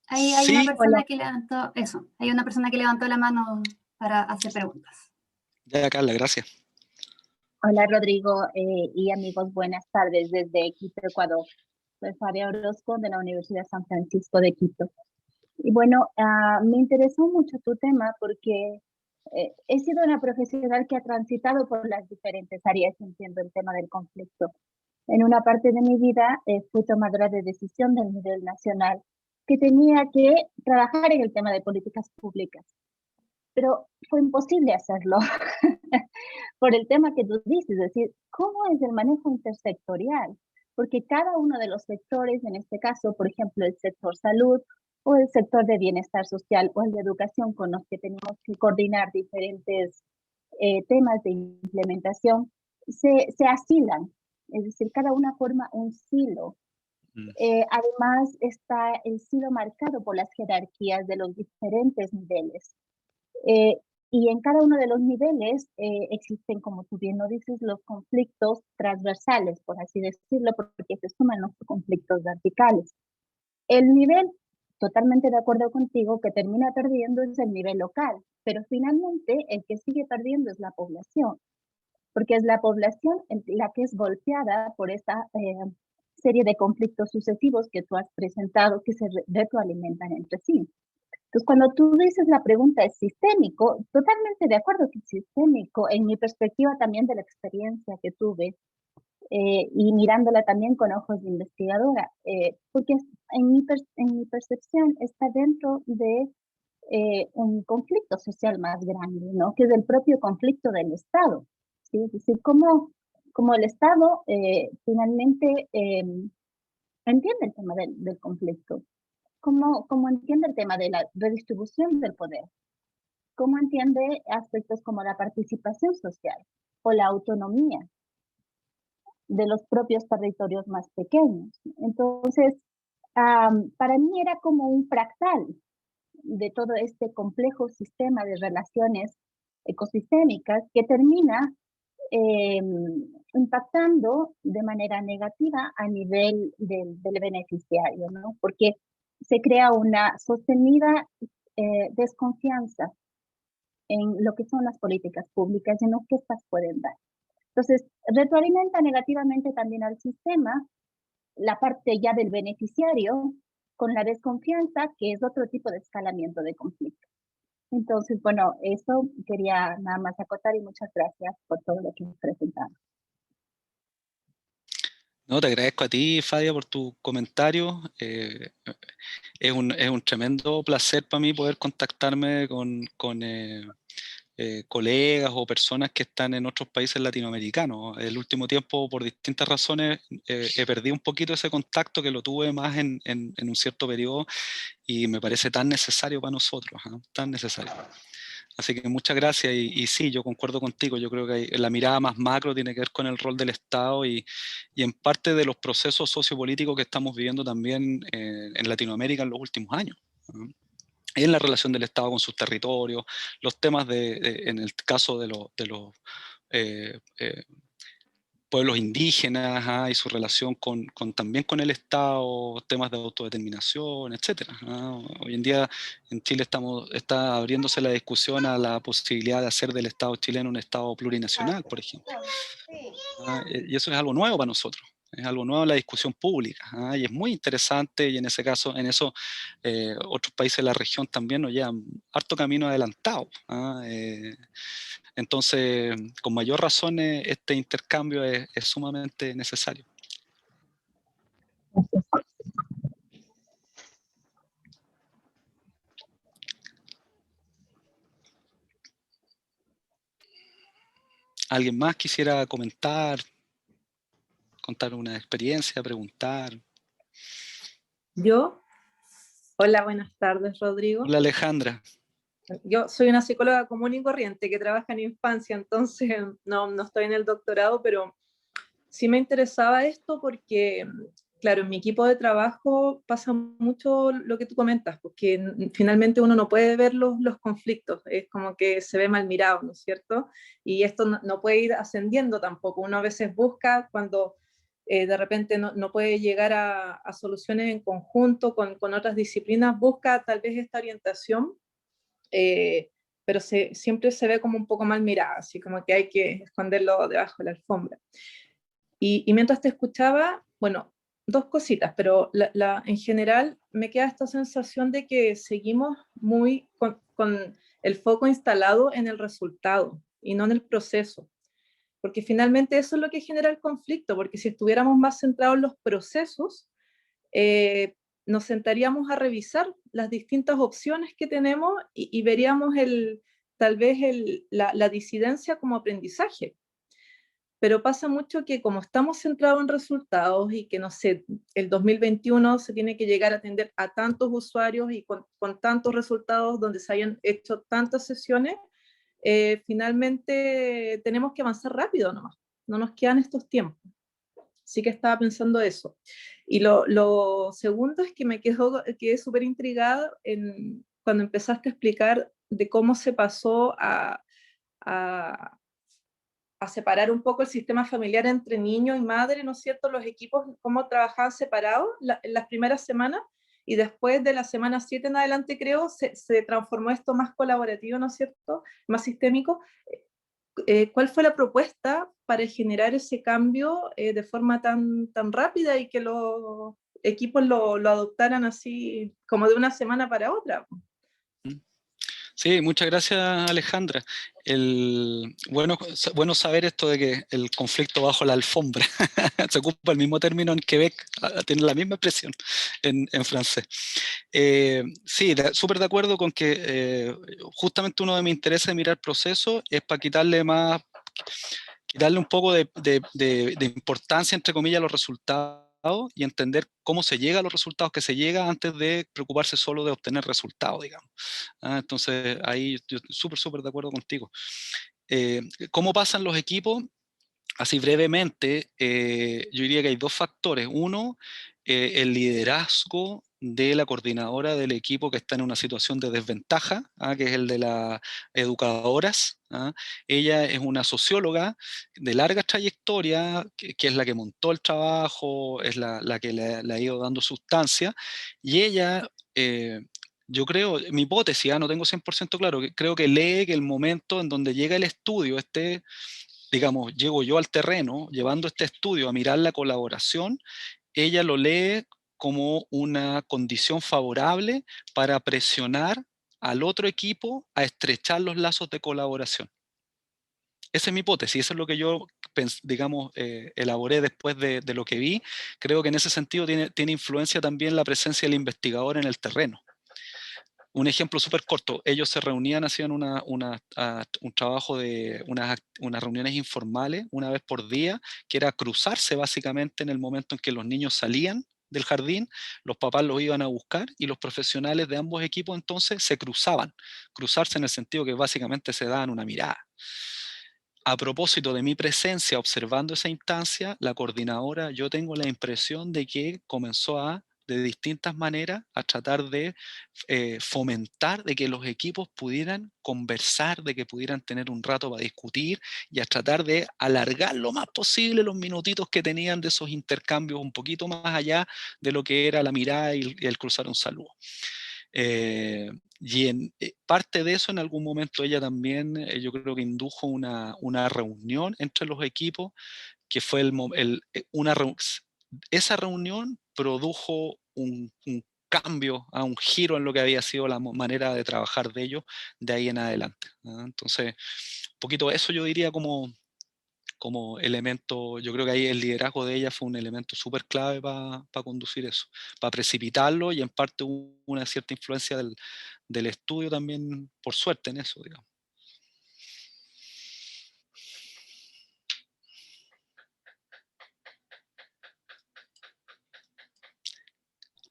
hay Sí, una persona que levantó eso. Hay una persona que levantó la mano para hacer preguntas. ya, Carla, gracias. Hola Rodrigo y amigos, buenas tardes desde Quito, Ecuador. Soy Faria Orozco de la Universidad San Francisco de Quito. Y bueno, me interesó mucho tu tema porque he sido una profesional que ha transitado por las diferentes áreas, entiendo el tema del conflicto. En una parte de mi vida fui tomadora de decisión del nivel nacional que tenía que trabajar en el tema de políticas públicas, pero fue imposible hacerlo por el tema que tú dices, es decir, ¿cómo es el manejo intersectorial? Porque cada uno de los sectores, en este caso, por ejemplo, el sector salud o el sector de bienestar social o el de educación, con los que tenemos que coordinar diferentes temas de implementación, se asilan, es decir, cada una forma un silo. Además, está el silo marcado por las jerarquías de los diferentes niveles. Y en cada uno de los niveles existen, como tú bien lo dices, los conflictos transversales, por así decirlo, porque se suman los conflictos verticales. El nivel, totalmente de acuerdo contigo, que termina perdiendo es el nivel local, pero finalmente el que sigue perdiendo es la población, porque es la población la que es golpeada por esta serie de conflictos sucesivos que tú has presentado que se retroalimentan entre sí. Entonces, cuando tú dices la pregunta es sistémico, totalmente de acuerdo que es sistémico, en mi perspectiva también de la experiencia que tuve, y mirándola también con ojos de investigadora, porque en mi percepción está dentro de un conflicto social más grande, ¿no? Que es el propio conflicto del Estado, ¿sí? Es decir, cómo el Estado finalmente entiende el tema del conflicto, cómo entiende el tema de la redistribución del poder, cómo entiende aspectos como la participación social o la autonomía de los propios territorios más pequeños. Entonces, para mí era como un fractal de todo este complejo sistema de relaciones ecosistémicas que termina impactando de manera negativa a nivel del beneficiario, ¿no? Porque se crea una sostenida desconfianza en lo que son las políticas públicas y en lo que estas pueden dar. Entonces, retroalimenta negativamente también al sistema la parte ya del beneficiario con la desconfianza, que es otro tipo de escalamiento de conflicto. Entonces, bueno, eso quería nada más acotar y muchas gracias por todo lo que has presentado. No, te agradezco a ti, Fadia, por tu comentario. Es un tremendo placer para mí poder contactarme con colegas o personas que están en otros países latinoamericanos. El último tiempo, por distintas razones, he perdido un poquito ese contacto que lo tuve más en un cierto periodo y me parece tan necesario para nosotros, ¿eh? Tan necesario. Así que muchas gracias y sí, yo concuerdo contigo, yo creo que la mirada más macro tiene que ver con el rol del Estado y en parte de los procesos sociopolíticos que estamos viviendo también en Latinoamérica en los últimos años, ¿no? En la relación del Estado con sus territorios, los temas en el caso de los pueblos indígenas y su relación también con el Estado, temas de autodeterminación, etc. Hoy en día en Chile está abriéndose la discusión a la posibilidad de hacer del Estado chileno un Estado plurinacional, por ejemplo. Y eso es algo nuevo para nosotros. Es algo nuevo en la discusión pública, y es muy interesante y en ese caso, otros países de la región también nos llevan harto camino adelantado. Entonces, con mayor razón, este intercambio es sumamente necesario. ¿Alguien más quisiera comentar, contar una experiencia, preguntar? Yo, hola, buenas tardes, Rodrigo. Hola, Alejandra. Yo soy una psicóloga común y corriente que trabaja en infancia, entonces no estoy en el doctorado, pero sí me interesaba esto porque, claro, en mi equipo de trabajo pasa mucho lo que tú comentas, porque finalmente uno no puede ver los conflictos, es como que se ve mal mirado, ¿no es cierto? Y esto no puede ir ascendiendo tampoco, uno a veces busca cuando de repente no puede llegar a soluciones en conjunto con otras disciplinas, busca tal vez esta orientación, pero siempre se ve como un poco mal mirada, así como que hay que esconderlo debajo de la alfombra. Y mientras te escuchaba, bueno, dos cositas, pero en general me queda esta sensación de que seguimos muy con el foco instalado en el resultado y no en el proceso. Porque finalmente eso es lo que genera el conflicto, porque si estuviéramos más centrados en los procesos, nos sentaríamos a revisar las distintas opciones que tenemos y veríamos tal vez la disidencia como aprendizaje. Pero pasa mucho que como estamos centrados en resultados y que, no sé, el 2021 se tiene que llegar a atender a tantos usuarios y con tantos resultados donde se hayan hecho tantas sesiones, finalmente tenemos que avanzar rápido nomás, no nos quedan estos tiempos. Sí que estaba pensando eso. Y lo segundo es que quedé súper intrigada cuando empezaste a explicar de cómo se pasó a separar un poco el sistema familiar entre niño y madre, ¿no es cierto? Los equipos, cómo trabajaban separados en las primeras semanas, y después de la semana 7 en adelante, creo, se transformó esto más colaborativo, ¿no es cierto? Más sistémico. ¿Cuál fue la propuesta para generar ese cambio de forma tan rápida y que los equipos lo adoptaran así como de una semana para otra? Sí, muchas gracias, Alejandra. Bueno saber esto de que el conflicto bajo la alfombra, se ocupa el mismo término en Quebec, tiene la misma expresión en francés. Sí, súper de acuerdo con que justamente uno de mis intereses de mirar procesos es para quitarle un poco de importancia, entre comillas, a los resultados y entender cómo se llega a los resultados que se llega antes de preocuparse solo de obtener resultados, digamos. Entonces, ahí yo súper de acuerdo contigo. ¿Cómo pasan los equipos? Así brevemente, yo diría que hay dos factores. Uno, el liderazgo de la coordinadora del equipo que está en una situación de desventaja, que es el de las educadoras. Ella es una socióloga de larga trayectoria, que es la que montó el trabajo, es la que le ha ido dando sustancia, y ella... yo creo, mi hipótesis, no tengo 100% claro, creo que lee que el momento en donde llega el estudio, digamos, llego yo al terreno, llevando este estudio a mirar la colaboración, ella lo lee como una condición favorable para presionar al otro equipo a estrechar los lazos de colaboración. Esa es mi hipótesis, eso es lo que yo, digamos, elaboré después de lo que vi. Creo que en ese sentido tiene influencia también la presencia del investigador en el terreno. Un ejemplo súper corto, ellos se reunían, hacían un trabajo de unas reuniones informales una vez por día, que era cruzarse básicamente en el momento en que los niños salían del jardín, los papás los iban a buscar y los profesionales de ambos equipos entonces se cruzarse en el sentido que básicamente se daban una mirada. A propósito de mi presencia observando esa instancia, la coordinadora, yo tengo la impresión de que comenzó de distintas maneras a tratar de fomentar de que los equipos pudieran conversar, de que pudieran tener un rato para discutir y a tratar de alargar lo más posible los minutitos que tenían de esos intercambios un poquito más allá de lo que era la mirada y el cruzar un saludo. Y en parte de eso en algún momento ella también, yo creo que indujo una reunión entre los equipos, que fue esa reunión produjo un cambio, un giro en lo que había sido la manera de trabajar de ellos de ahí en adelante. Entonces, un poquito eso yo diría como elemento. Yo creo que ahí el liderazgo de ella fue un elemento súper clave para conducir eso, para precipitarlo, y en parte una cierta influencia del estudio también, por suerte, en eso, digamos.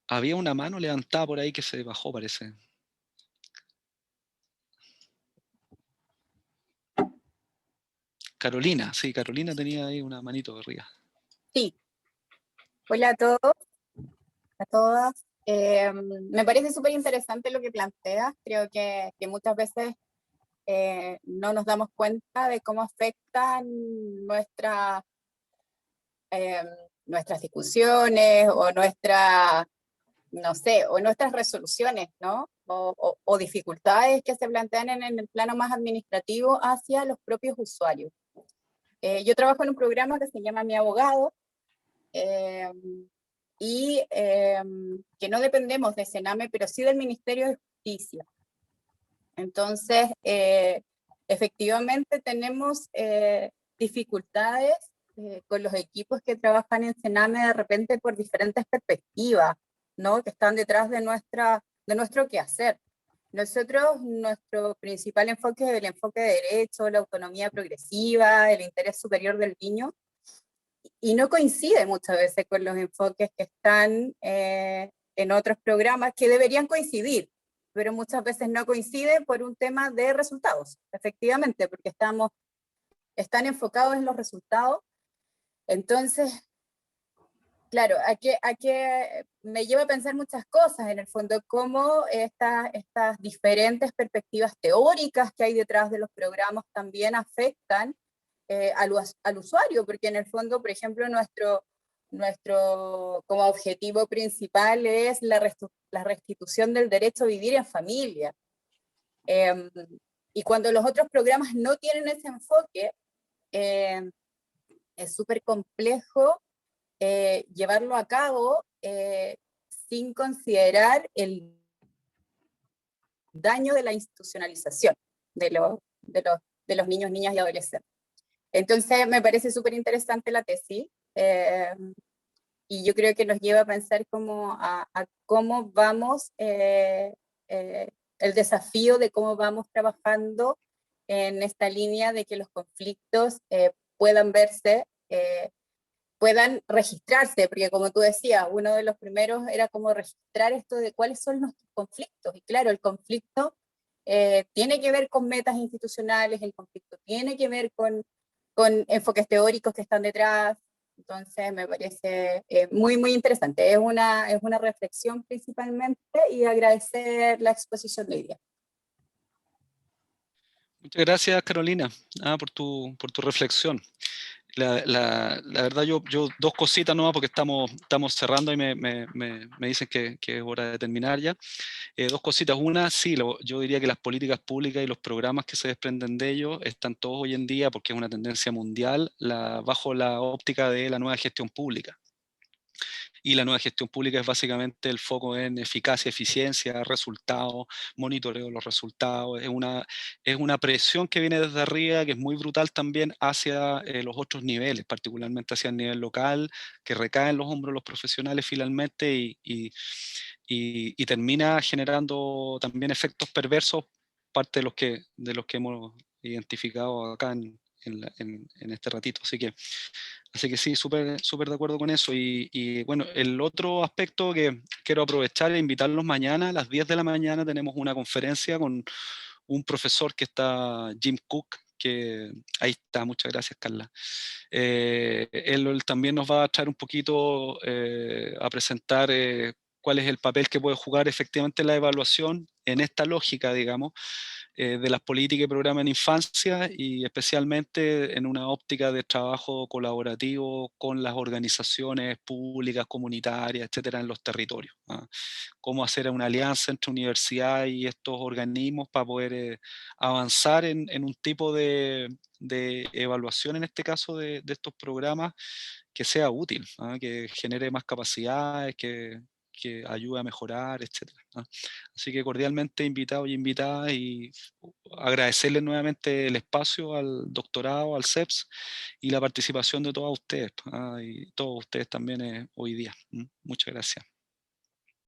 Había una mano levantada por ahí que se bajó, parece. Carolina, sí, Carolina tenía ahí una manito arriba. Sí. Hola a todos, a todas. Me parece súper interesante lo que planteas. Creo que muchas veces no nos damos cuenta de cómo afectan nuestras discusiones o no sé, o nuestras resoluciones, ¿no? O dificultades que se plantean en el plano más administrativo hacia los propios usuarios. Yo trabajo en un programa que se llama Mi Abogado, y que no dependemos de Sename, pero sí del Ministerio de Justicia. Entonces, efectivamente tenemos dificultades con los equipos que trabajan en Sename de repente por diferentes perspectivas, ¿no? Que están detrás de nuestro quehacer. Nosotros, nuestro principal enfoque es el enfoque de derecho, la autonomía progresiva, el interés superior del niño, y no coincide muchas veces con los enfoques que están en otros programas que deberían coincidir, pero muchas veces no coinciden por un tema de resultados, efectivamente, porque están enfocados en los resultados. Entonces, claro, me lleva a pensar muchas cosas, en el fondo, cómo estas diferentes perspectivas teóricas que hay detrás de los programas también afectan al usuario, porque en el fondo, por ejemplo, nuestro como objetivo principal es la restitución del derecho a vivir en familia. Y cuando los otros programas no tienen ese enfoque, es súper complejo llevarlo a cabo sin considerar el daño de la institucionalización de los niños, niñas y adolescentes. Entonces me parece súper interesante la tesis, y yo creo que nos lleva a pensar a cómo vamos, el desafío de cómo vamos trabajando en esta línea de que los conflictos puedan verse, puedan registrarse, porque como tú decías, uno de los primeros era como registrar esto de cuáles son nuestros conflictos, y claro, el conflicto tiene que ver con metas institucionales, el conflicto tiene que ver con enfoques teóricos que están detrás. Entonces me parece muy, muy interesante. Es una reflexión principalmente, y agradecer la exposición de hoy día. Muchas gracias, Carolina, por tu reflexión. La verdad, yo dos cositas nomás, porque estamos cerrando y me dicen que es hora de terminar ya. Dos cositas. Una, sí, yo diría que las políticas públicas y los programas que se desprenden de ellos están todos hoy en día, porque es una tendencia mundial, bajo la óptica de la nueva gestión pública. Y la nueva gestión pública es básicamente el foco en eficacia, eficiencia, resultados, monitoreo de los resultados. Es una presión que viene desde arriba, que es muy brutal también hacia los otros niveles, particularmente hacia el nivel local, que recae en los hombros de los profesionales finalmente, y termina generando también efectos perversos, parte de los que hemos identificado acá en este ratito. Así que sí, súper de acuerdo con eso. Y bueno, el otro aspecto que quiero aprovechar e invitarlos mañana, a las 10 de la mañana tenemos una conferencia con un profesor que está, Jim Cook, que ahí está, muchas gracias, Carla. Él también nos va a traer un poquito a presentar cuál es el papel que puede jugar efectivamente la evaluación en esta lógica, digamos, de las políticas y programas en infancia, y especialmente en una óptica de trabajo colaborativo con las organizaciones públicas, comunitarias, etcétera, en los territorios. Cómo hacer una alianza entre universidad y estos organismos para poder avanzar en un tipo de evaluación, en este caso de estos programas, que sea útil, que genere más capacidades, que ayude a mejorar, etcétera. Así que cordialmente invitados y invitadas, y agradecerles nuevamente el espacio al doctorado, al CEPS, y la participación de todos ustedes, y todos ustedes también hoy día. Muchas gracias.